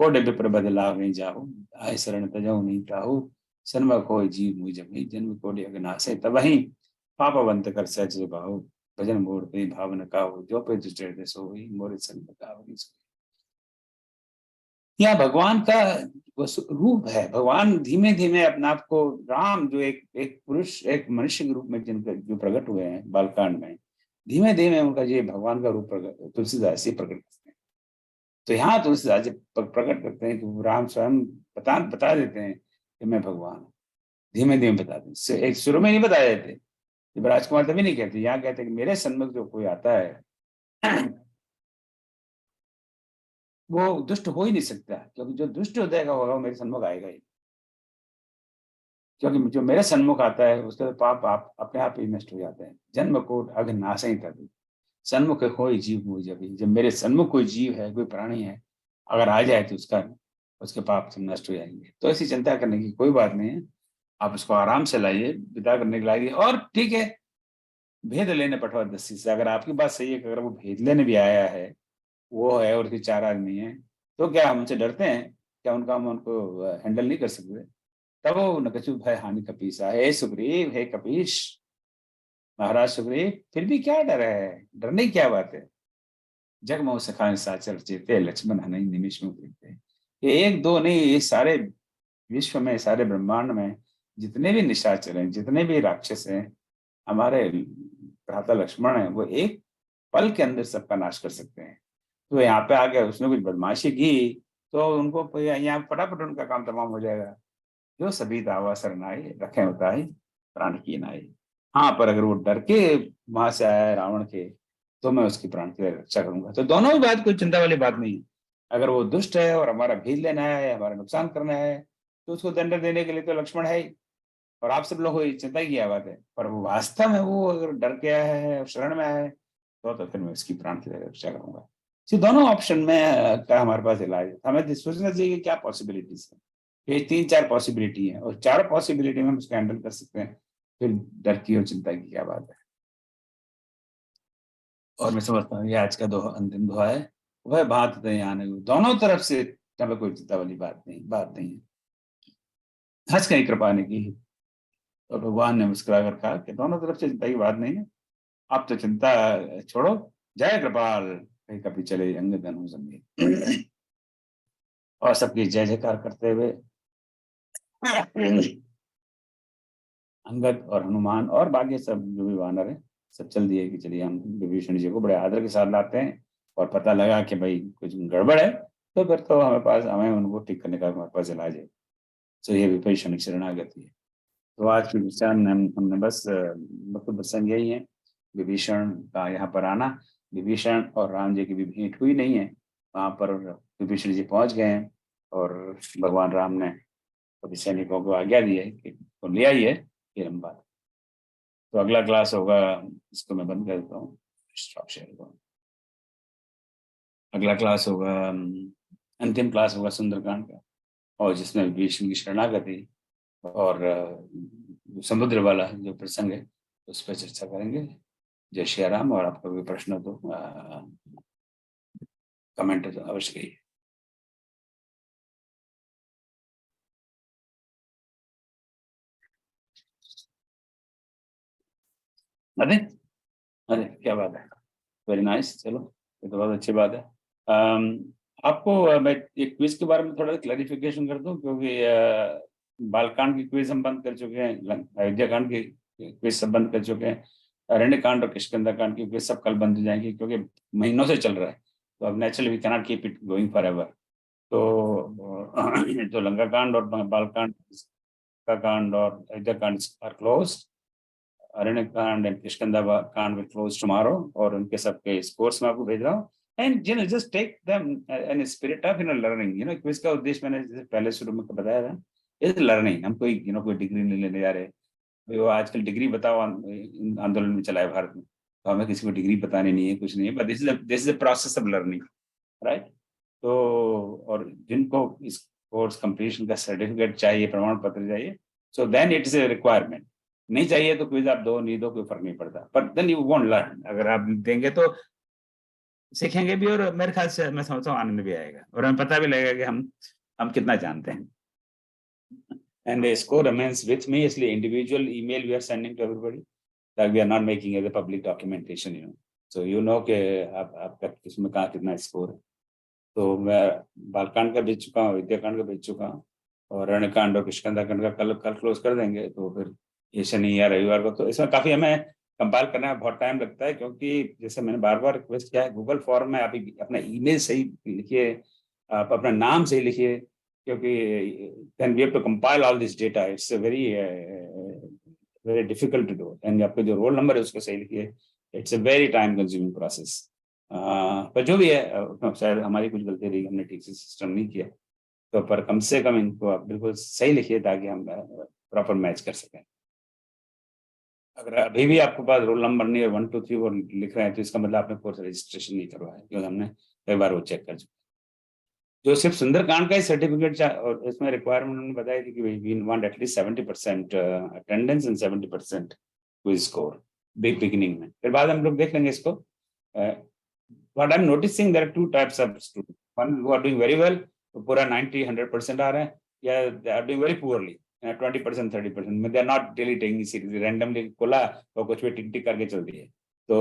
को डिब्बे पर बदलाव नहीं जाओ, आय शरण तजाऊ नहीं चाहू, सन्मख हो जीव मुझ जमी, जन्म कोटि अगनाश है तब ही पापवंत कर सहज भाव, भजन मोड़ पे भावन काहू, जो पे दुष्ट सोई मोर संग काहू। यहाँ भगवान का वो रूप है, भगवान धीमे धीमे अपने आप को, राम जो एक पुरुष एक मनुष्य के रूप में जिनका जो प्रकट हुए हैं बालकांड में, धीमे धीमे उनका ये भगवान का रूप तुलसीदास जी प्रकट करते हैं। तो यहाँ तुलसीदास जी प्रकट करते हैं कि राम स्वयं बता देते हैं कि मैं भगवान हूँ। धीमे धीमे बता दें, एक शुरू में नहीं बता देते, जब राजकुमार तभी नहीं कहते, यहाँ कहते हैं कि मेरे सन्मुख जो कोई आता है वो दुष्ट हो ही नहीं सकता, क्योंकि जो दुष्ट हो जाएगा होगा वो मेरे सन्मुख आएगा ही। क्योंकि जो मेरे सन्मुख आता है उसके तो पाप आप अपने आप ही नष्ट हो जाते हैं। जन्म कोट अघ नासई तभी, सन्मुख कोई जीव मुझ जब जब मेरे सन्मुख कोई जीव है, कोई प्राणी है, अगर आ जाए तो उसके पाप सब नष्ट हो जाएंगे। तो ऐसी चिंता करने की कोई बात नहीं है, आप उसको आराम से लाइए, विदा करने के लाइए। और ठीक है, भेद लेने पठवा दस्ती से, अगर आपकी बात सही है कि अगर वो भेद लेने भी आया है, वो है और उसके 4 आदमी हैं, तो क्या हम उनसे डरते हैं? क्या हम उनको हैंडल नहीं कर सकते? तब वो नकचु भय हानि कपीसा, हे सुग्रीव हे कपीश, महाराज सुग्रीव फिर भी क्या डर है, डरने की क्या बात है। जगमोह सखान साचर चेते, लक्ष्मण हनई निमिष में प्रीते। ये एक दो नहीं, ये सारे विश्व में, सारे ब्रह्मांड में जितने भी निशाचर हैं, जितने भी राक्षस हैं, हमारे भ्राता लक्ष्मण है, वो एक पल के अंदर सबका नाश कर सकते हैं। तो यहाँ पे आ गया, उसने कुछ बदमाशी की तो उनको यहाँ फटाफट उनका काम तमाम हो जाएगा। जो सभी दावा सरनाई रखे उताई, प्राण की नाई। हाँ, पर अगर वो डर के वहां से आया है रावण के, तो मैं उसकी प्राण की रक्षा करूंगा। तो दोनों ही बात कोई चिंता वाली बात नहीं है। अगर वो दुष्ट है और हमारा भीड़ लेना है, हमारा नुकसान करना है, तो उसको दंड देने के लिए तो लक्ष्मण है ही, और आप सब लोग चिंता की क्या बात है। पर वो वास्तव में वो अगर डर के आया है, शरण में आया है, तो फिर मैं उसकी प्राण की रक्षा करूंगा। तो दोनों ऑप्शन में का हमारे पास इलाज है। हमें सोचना चाहिए कि क्या पॉसिबिलिटीज है। ये 3-4 पॉसिबिलिटी है, और 4 पॉसिबिलिटी में हम उसको हैंडल कर सकते हैं, फिर डर की और चिंता की क्या बात है। और मैं समझता हूँ ये आज का अंतिम दोहा है, वह बात आने दोनों तरफ से, हमें कोई चिंता वाली बात नहीं है। हंस कहीं कृपा ने की, और भगवान ने मुस्कुरा कर कहा कि दोनों तरफ से चिंता की बात नहीं है, आप तो चिंता छोड़ो, जय कृपाल कहीं कभी चले अंग धनु जमीन। और सबकी जय जयकार करते हुए अंगद और हनुमान और बाकी सब जो भी वानर है, सब चल दिए कि चलिए हम विभीषण जी को बड़े आदर के साथ लाते हैं। और पता लगा कि भाई कुछ गड़बड़ है, तो फिर तो हमें उनको ठीक करने का हमारे पास इलाज है। तो ये विभीषण शरणागति है। तो आज की विचार हमने बस मतलब प्रसंग यही है, विभीषण का यहाँ पर आना। विभीषण और राम जी की भी भेंट हुई नहीं है, वहां पर विभीषण जी पहुंच गए हैं, और भगवान राम ने अभी सैनिकों को आज्ञा दी है कि तो ले आइए, फिर हम बात। तो अगला क्लास होगा, इसको मैं बंद कर देता हूँ, स्टॉप शेयर को। अगला क्लास होगा, अंतिम क्लास होगा सुंदरकांड का, और जिसमें विभीषण की शरणागति और समुद्र वाला जो प्रसंग है उस पर चर्चा करेंगे। जय श्री राम। और आपका कोई प्रश्न हो तो कमेंट अवश्य करिए। अरे अरे क्या बात है, वेरी नाइस। चलो ये तो बहुत अच्छी बात है। आपको मैं एक क्विज के बारे में थोड़ा क्लैरिफिकेशन कर दूं, क्योंकि बालकांड की क्विज हम बंद कर चुके हैं, अयोध्या कांड की क्विज सब बंद कर चुके हैं। अरण्यकांड और किष्किंधा कांड की क्विज सब कल बंद हो जाएंगी, क्योंकि महीनों से चल रहा है, तो अब naturally we cannot keep it going forever. तो जो लंका कांड और बालकांड का कांड और अयोध्या कांड आर क्लोज। अरण्य कांड एंड किष्किंधा कांड विल क्लोज टुमारो, और उनके सबके स्कोर्स मैं आपको भेज रहा हूँ। And just take them in spirit of learning. Quiz का उद्देश्य मैंने जैसे पहले शुरू में बताया था, इज लर्निंग। हम कोई कोई डिग्री नहीं लेने जा रहे। वो आजकल डिग्री बताओ आंदोलन में चला है भारत में, तो हमें किसी को डिग्री बतानी नहीं है, कुछ नहीं है, but this is a process of learning, right. तो और जिनको इस कोर्स कंप्लीशन का सर्टिफिकेट चाहिए, प्रमाण पत्र चाहिए, so then it is a requirement. नहीं चाहिए तो क्विज आप दो नहीं दो, कोई फर्क नहीं पड़ता, but then you won't learn. अगर आप देंगे तो सीखेंगे भी, और मेरे ख्याल से मैं समझता हूँ आनंद भी आएगा, और हमें पता भी लगेगा कि हम कितना जानते हैं। And the score remains with me, इसलिए individual email we are sending to everybody, that we are not making as a public documentation, so कि आपका किसमें कहाँ कितना स्कोर है। तो मैं बालकांड का भेज चुका हूँ, विद्याकांड का भेज चुका हूँ, और रणकांड और किष्किंधा कांड का कल क्लोज कर देंगे। तो फिर ये शनि या रविवार को, तो इसमें काफी हमें कंपाइल करने में बहुत टाइम लगता है, क्योंकि जैसे मैंने बार बार रिक्वेस्ट किया है, गूगल फॉर्म में आप अपना ईमेल सही लिखिए, आप अपना नाम सही लिखिए, क्योंकि then we have to compile all this data. It's a very difficult to do. And आपका जो रोल नंबर है उसको सही लिखिए। It's a very time consuming process. पर जो भी है, शायद हमारी कुछ गलती रही, हमने ठीक से सिस्टम नहीं किया, तो पर कम से कम इनको आप बिल्कुल सही लिखिए, ताकि हम प्रॉपर मैच कर सकें। अगर अभी भी आपके पास रोल नंबर नहीं है, 1 2 3 वो लिख रहे हैं, तो इसका मतलब आपने कोर्स रजिस्ट्रेशन नहीं करवाया, क्योंकि हमने कई बार वो चेक कर चुके। जो सिर्फ सुंदरकांड का ही सर्टिफिकेट, और इसमें रिक्वायरमेंट उन्होंने बताई थी कि we want at least 70% attendance and 70% quiz score beginning में। फिर बाद हम लोग देख लेंगे इसको। What I am noticing, there are two types of student, one who are doing very well, तो पूरा 90-100% आ रहे हैं, या they are doing very poorly 20% 30% में, they are not really taking seriously, randomly खोला और कुछ भी टिक टिक करके चल दिए, तो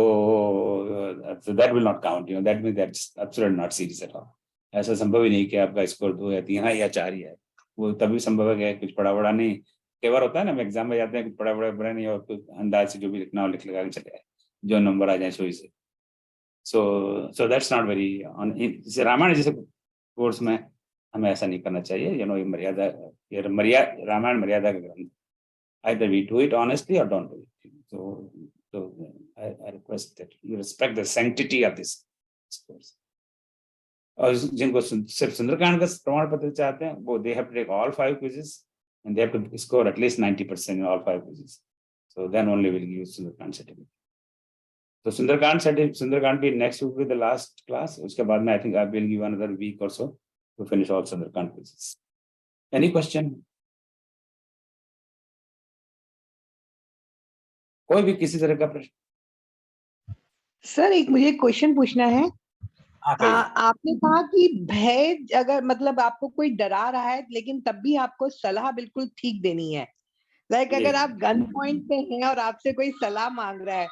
that will not count, that means that's absolutely not serious at all. ऐसा संभव ही नहीं कि आपका स्कोर 2 या 3 या 4 ही है, वो तभी संभव है कि कुछ पढ़ा बड़ा नहीं। कई बार होता है ना, हम एग्जाम में जाते हैं, कुछ पढ़ा बड़ा नहीं, और कुछ अंदाज से जो भी लिखना हो लिख लगा के चले आए, जो नंबर आ जाए सोई से। सो दैट्स नॉट वेरी जैसे रामायण जैसे कोर्स में हमें ऐसा नहीं करना चाहिए। ये मर्यादा, रामायण मर्यादा का ग्रंथ, either we do it honestly or don't do it. So I request that you respect the sanctity of this course. और जिनको सिर्फ सुंदरकांड का प्रमाण पत्र चाहते हैं, वो they have to take all 5 quizzes and they have to score at least 90% in all 5 quizzes. So then only we'll give you Sundarkand certificate. तो सुंदरकांड भी next week will be the last class. उसके बाद में I think I will give another week or so to finish all Sundarkand quizzes. Any question? कोई भी किसी तरह का प्रश्न? सर एक मुझे क्वेश्चन पूछना है। कहिए। आपने कहा कि भय, अगर मतलब आपको कोई डरा रहा है, लेकिन तब भी आपको सलाह बिल्कुल ठीक देनी है। लाइक अगर आप गन पॉइंट पे हैं और आपसे कोई सलाह मांग रहा है,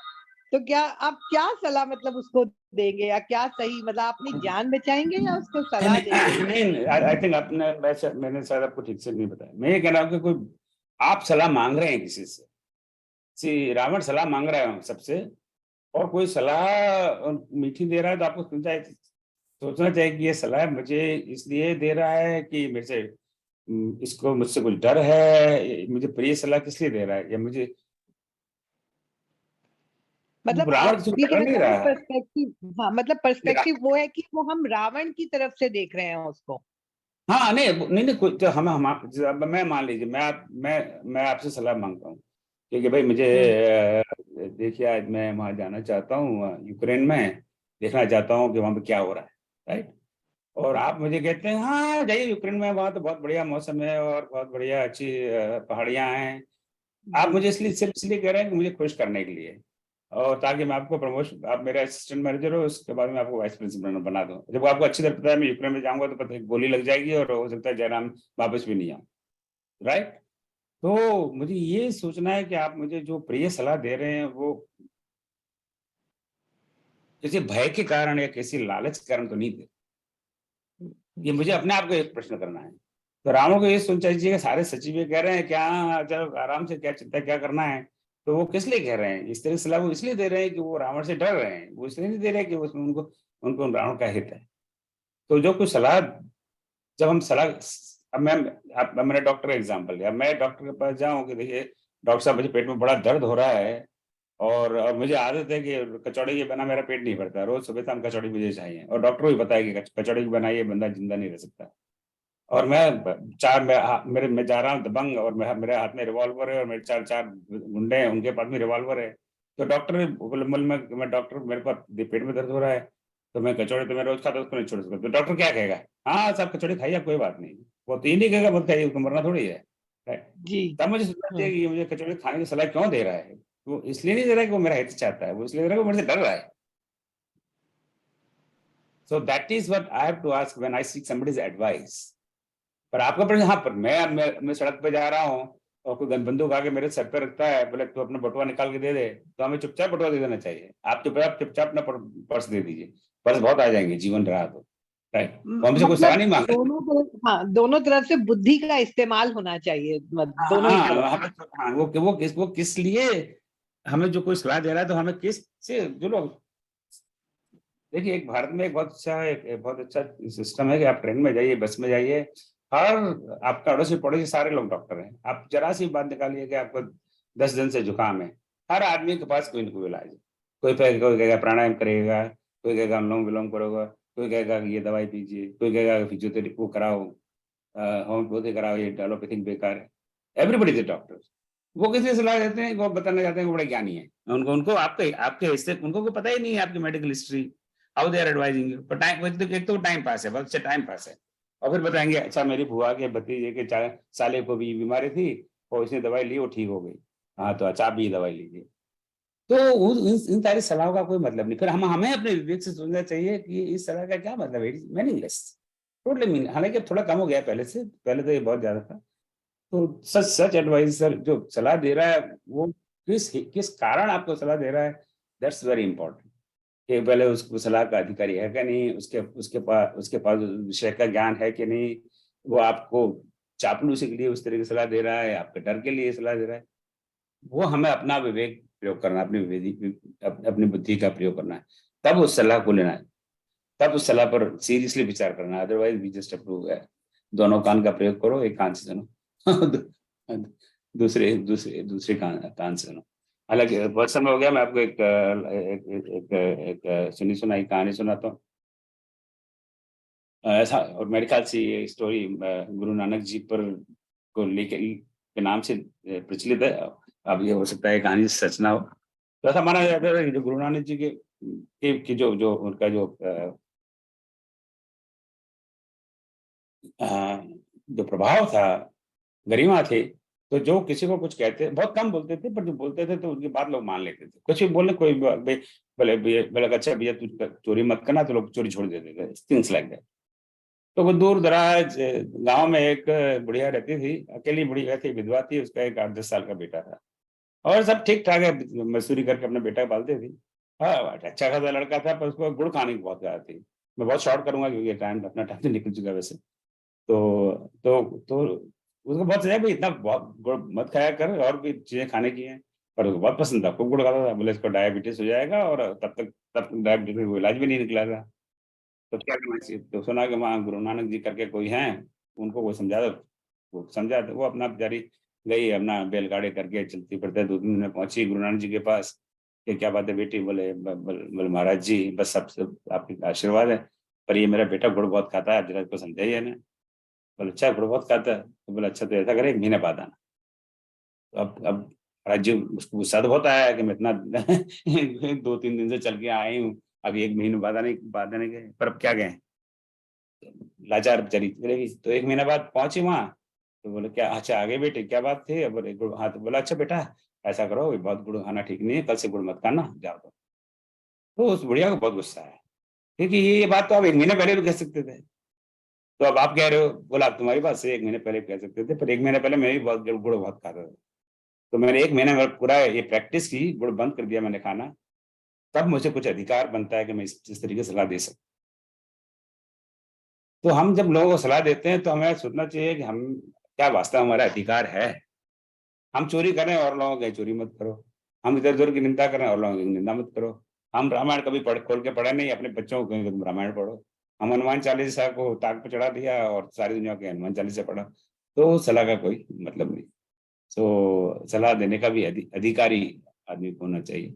तो क्या आप क्या सलाह मतलब उसको देंगे, या क्या सही मतलब अपनी जान बचाएंगे या उसको सलाह देंगे? नहीं, आई थिंक मैंने शायद आपको ठीक से नहीं बताया। मैं ये कह रहा हूँ कि कोई आप सलाह मांग रहे हैं किसी से, रावण सलाह मांग रहा है सबसे, और कोई सलाह मीठी दे रहा है, तो आपको सोचना चाहिए कि ये सलाह मुझे इसलिए दे रहा है कि मेरे से इसको मुझसे कुछ डर है, मुझे प्रिय सलाह किस लिए दे रहा है, या मुझे मतलब रावण से डर नहीं रहा है। पर्सपेक्टिव, हाँ मतलब पर्सपेक्टिव वो है कि वो हम रावण की तरफ से देख रहे हैं उसको। हाँ, नहीं कोई तो मैं मान लीजिए, मैं आपसे सलाह मांगता हूँ, क्योंकि भाई मुझे देखिए, आज मैं वहां जाना चाहता हूँ, यूक्रेन में देखना चाहता हूँ कि वहां पे क्या हो रहा है, राइट। और आप मुझे कहते हैं हाँ जाइए यूक्रेन में, वहां तो बहुत बढ़िया मौसम है और बहुत बढ़िया अच्छी पहाड़ियां हैं। आप मुझे सिर्फ इसलिए कह रहे हैं कि मुझे खुश करने के लिए, और ताकि मैं आपको प्रमोशन, आप मेरा असिस्टेंट मैनेजर हो, उसके बाद में आपको वाइस प्रिंसिपल बना दूं। जब आपको अच्छी तरह पता है मैं यूक्रेन में जाऊंगा तो पता है गोली लग जाएगी, और हो सकता है जयराम वापस भी नहीं आऊं, राइट। तो मुझे ये सोचना है कि आप मुझे जो प्रिय सलाह दे रहे हैं वो किसी भय के कारण या किसी लालच के कारण तो नहीं दे। ये मुझे अपने आप को एक प्रश्न करना है। तो रावण को ये सोचना चाहिए कि सारे सचिव ये कह रहे हैं क्या, चलो आराम से, क्या चिंता क्या करना है, तो वो किस लिए कह रहे हैं इस तरह की सलाह? वो इसलिए दे रहे हैं कि वो रावण से डर रहे हैं, वो इसलिए नहीं दे रहे कि उसमें उनको उनको रावण का हित है। तो जो कुछ सलाह, जब हम सलाह, अब मैंने डॉक्टर का एग्जाम्पल लिया, मैं डॉक्टर के पास जाऊं कि देखिए डॉक्टर साहब मुझे पेट में बड़ा दर्द हो रहा है, और मुझे आदत है कि कचौड़ी के बिना मेरा पेट नहीं भरता, रोज सुबह शाम कचौड़ी मुझे चाहिए, और डॉक्टर को भी पता है कि कचौड़ी के बिना ये बंदा जिंदा नहीं रह सकता। और मैं जा रहा हूँ दबंग, और मेरे हाथ में रिवॉल्वर है, और मेरे चार चार गुंडे हैं, उनके पास में रिवॉल्वर है। तो डॉक्टर मैं डॉक्टर, मेरे पास पेट में दर्द हो रहा है, तो मैं कचौड़ी तो मैं रोज खाता हूँ, उसको नहीं छोड़ सकता। तो डॉक्टर क्या कहेगा? हाँ साहब कचौड़ी खाइए, कोई बात नहीं। वो तो ये नहीं कहेगा मत खाइए, उसको मरना थोड़ी है, right? जी। तब मुझे सोचना चाहिए कि ये मुझे कचौड़ी खाने की सलाह क्यों दे रहा है। वो इसलिए नहीं दे रहा है कि वो मेरा हित चाहता है, वो इसलिए दे रहा है कि वो मेरे से डर रहा है। So that is what I have to ask when I seek somebody's advice. पर आपका प्रश्न, हाँ, पर मैं सड़क पे जा रहा हूँ और कोई बंदूक आके मेरे सर पे रखता है, बोले तू अपना बटुआ निकाल के दे दे, तो हमें चुपचाप बटुआ दे देना चाहिए। आप चुपचाप अपना पर्स दे दीजिए, पर्स बहुत आ जाएंगे जीवन रहा तो, राइट? वो हमसे कोई सलाह मतलब नहीं मांग रहे। दोनों तरफ, हाँ, दोनों तरफ से बुद्धि का इस्तेमाल होना चाहिए, दोनों ही तरफ। हाँ, वो किस लिए हमें जो कोई सलाह दे रहा है, तो हमें किस से जो लोग, देखिए एक भारत में एक बहुत अच्छा एक बहुत अच्छा सिस्टम है कि आप ट्रेन में जाइए, बस में जाइए, हर आपका अड़ोसी पड़ोसी सारे लोग डॉक्टर हैं। आप जरा सी बात निकालिए कि आपको 10 दिन से जुकाम है, हर आदमी के पास कोई ना कोई इलाज है। कोई कहेगा प्राणायाम करेगा, कोई कहेगा अनुलोम विलोम करोगा, कोई कहेगा कि ये दवाई पीजिए, कोई कहेगा फिजियोथेरेपी वो कराओ, होम्योपैथी कराओ, ये एलोपैथिक बेकार है। Everybody is doctor. वो किसी सलाह देते हैं, वो बताना चाहते हैं कि वो बड़े ज्ञानी है, उनको उनको आपके आपके हिस्से उनको को पता ही नहीं है आपकी medical history, how they are advising you. पर टाइम, एक तो टाइम पास है, बहुत अच्छा टाइम पास है। और फिर बताएंगे अच्छा मेरी बुआ के भतीजे के साले को भी बीमारी थी और इसने दवाई ली, वो ठीक हो गई, हाँ तो अच्छा आप भी दवाई लीजिए। तो इन सारी सलाह का कोई मतलब नहीं। फिर हमें अपने विवेक से सोचना चाहिए कि इस सलाह का क्या मतलब है, मीनिंगलेस, टोटली मीनिंग। हालांकि अब थोड़ा कम हो गया पहले से, पहले तो ये बहुत ज्यादा था। तो सच सच एडवाइजर जो सलाह दे रहा है, वो किस किस कारण आपको सलाह दे रहा है, दैट्स वेरी इंपॉर्टेंट। कि पहले उसको सलाह का अधिकारी है कि नहीं, उसके पास उस विषय का ज्ञान है कि नहीं, वो आपको चापलूसी के लिए उस तरह की सलाह दे रहा है, आपके डर के लिए सलाह दे रहा है। वो हमें अपना विवेक प्रयोग करना, अपनी बुद्धि का प्रयोग करना है, तब उस सलाह को लेना है, तब उस सलाह पर सीरियसली विचार करना है। अदरवाइज वी जस्ट अप्रूव है। दोनों कान का प्रयोग करो, एक कान से सुनो दूसरे कान से सुनो। हालांकि बहुत समय हो गया, मैं आपको एक सुनी सुनाई कहानी सुनाता हूँ। ऐसा, और मेरे ख्याल से ये स्टोरी गुरु नानक जी पर को लेके के नाम से प्रचलित है। अब ये हो सकता है कहानी सच ना हो। तो ऐसा माना जाता है कि जो गुरु नानक जी के जो जो उनका जो प्रभाव था, गरिमा थी, तो जो किसी को कुछ कहते, बहुत कम बोलते थे, पर जो बोलते थे तो उनकी बात लोग मान लेते थे। कुछ भी बोलने, कोई बोले बोले अच्छा भैया तू चोरी मत करना, तो लोग चोरी छोड़ देते थे, थिंग्स लाइक दैट। तो वो दूर दराज गांव में एक बुढ़िया रहती थी, अकेली बुढ़िया थी, विधवा थी, उसका एक 8-10 साल का बेटा था, और सब ठीक ठाक है, मजदूरी करके अपना बेटा पालती थी। हाँ, अच्छा खासा लड़का था, पर उसको गुड़ खाने की बहुत आदत थी। मैं बहुत शॉर्ट करूंगा क्योंकि टाइम, अपना टाइम तो निकल चुका है वैसे। तो उसको बहुत सजा भाई, इतना बहुत गुड़ मत खाया कर, और भी चीजें खाने की हैं। पर उसको बहुत पसंद था, खूब गुड़ खाता था। बोले इसको डायबिटीज हो जाएगा, और तब तक डायबिटीज का इलाज भी नहीं निकला था। तो क्या करना चाहिए? तो सुना कि वहाँ गुरु नानक जी करके कोई हैं, उनको वो समझा दो। वो समझा, तो वो अपना बेचारी गई, अपना बैलगाड़ी करके चलती फिरते 2-3 दिन में पहुंची गुरु नानक जी के पास। कि क्या बात है बेटी? बोले महाराज जी बस सब आपके आशीर्वाद है, पर ये मेरा बेटा गुड़ बहुत खाता है, आप जरा इसको समझाइए ना। बोले अच्छा गुड़ बहुत खाता है? तो बोले अच्छा तो ऐसा करे 1 महीने बाद आना। तो अब राज्य उसको गुस्सा तो बहुत आया कि मैं इतना 2-3 दिन से चल के आई हूँ, अभी 1 महीने बाद आने के, पर अब क्या गए, लाचार बेचारी चलेगी। तो 1 महीने बाद पहुंची वहां, तो बोले क्या, अच्छा आगे बेटे क्या बात थी? अब बोले गुड़, हाँ। तो बोला अच्छा बेटा ऐसा करो, ये बहुत गुड़ खाना ठीक नहीं है, कल से गुड़ मत खाना, जाओ। तो उस बुढ़िया को बहुत गुस्सा आया, क्योंकि ये बात तो आप 1 महीने पहले भी कह सकते थे। तो अब आप कह रहे हो, बोला आप तुम्हारी बात से 1 महीने पहले कह सकते थे, पर 1 महीने पहले मैं भी बहुत गुड़ बहुत खाता था। तो मैंने 1 महीने में पूरा ये प्रैक्टिस की, गुड़ बंद कर दिया मैंने खाना। तब मुझे कुछ अधिकार बनता है कि मैं इस तरीके से सलाह दे सकूं। तो हम जब लोगों को सलाह देते हैं, तो हमें सोचना चाहिए कि हम क्या वास्तव हमारा अधिकार है। हम चोरी करें और लोगों को चोरी मत करो, हम इधर उधर की निंदा करें और लोगों की निंदा मत करो। हम रामायण कभी खोल के पढ़े नहीं, अपने बच्चों को कहेंगे तुम रामायण पढ़ो। हम हनुमान चालीसा को ताक पे चढ़ा दिया और सारी दुनिया के हनुमान चालीसा पढ़ा, तो सलाह का कोई मतलब नहीं। तो सलाह देने का भी अधिकारी आदमी को होना चाहिए।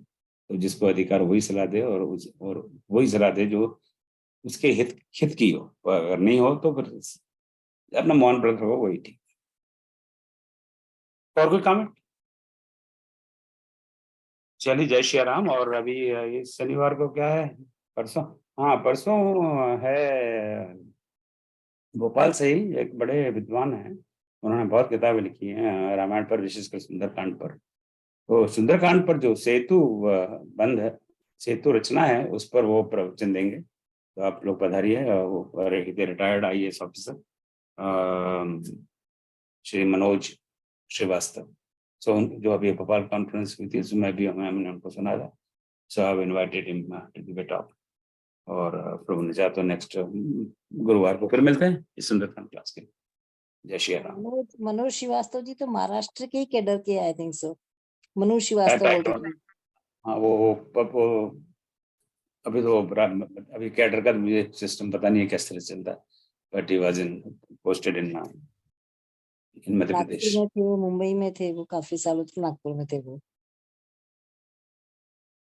तो जिसको अधिकार वही सलाह दे, और वही सलाह दे जो उसके हित की हो। अगर नहीं हो तो फिर अपना मौन व्रत रखो, वही ठीक। और कोई कमेंट? चलिए, जय श्री राम। और अभी ये शनिवार को क्या है? परसों? हाँ, परसों है। गोपाल से ही एक बड़े विद्वान हैं, उन्होंने बहुत किताबें लिखी हैं रामायण पर, विशेषकर सुंदरकांड पर। तो सुंदरकांड पर जो सेतु बंध है, सेतु रचना है, उस पर वो प्रवचन देंगे। तो आप लोग पधारिए। वो retired IAS officer Shri Manoj Srivastava. So जो अभी भोपाल कॉन्फ्रेंस हुई थी, उसमें भी हमने उनको सुना था। So I have invited him to give a talk. और प्रभु ने चाहा तो नेक्स्ट गुरुवार को फिर मिलते हैं इस सुंदरकांड क्लास के। जय श्री राम। मनोज श्रीवास्तव जी तो महाराष्ट्र के ही कैडर के, I think so. Manoj Srivastava बोलते थे। हाँ, वो अभी तो अभी कैडर का मुझे सिस्टम पता नहीं है किस तरह चलता है, but he was in posted in Madhya Nagpur Pradesh. में थे वो, मुंबई में थे वो, काफी सालों तक नागपुर में थे वो।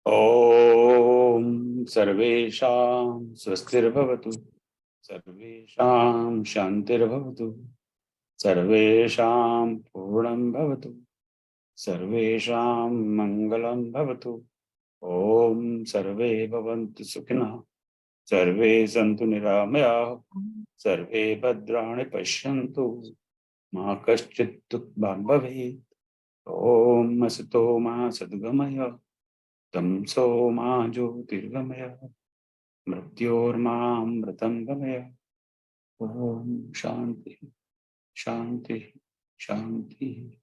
ओम सर्वेषां स्वस्तिर्भवतु, सर्वेषां शांतिर्भवतु, सर्वेषां पूर्णं भवतु, सर्वेषां मंगलं भवतु। ओम सर्वे भवन्तु सुखिनः, सर्वे सन्तु निरामयाः, सर्वे भद्राणि पश्यन्तु, मा कश्चित् दुःखभाग् भवेत्। ओम असतो मा सद्गमय, तमसो मा ज्योतिर्गमय, मृत्योर्मामृतं गमय। ओम शांति शांति शांति।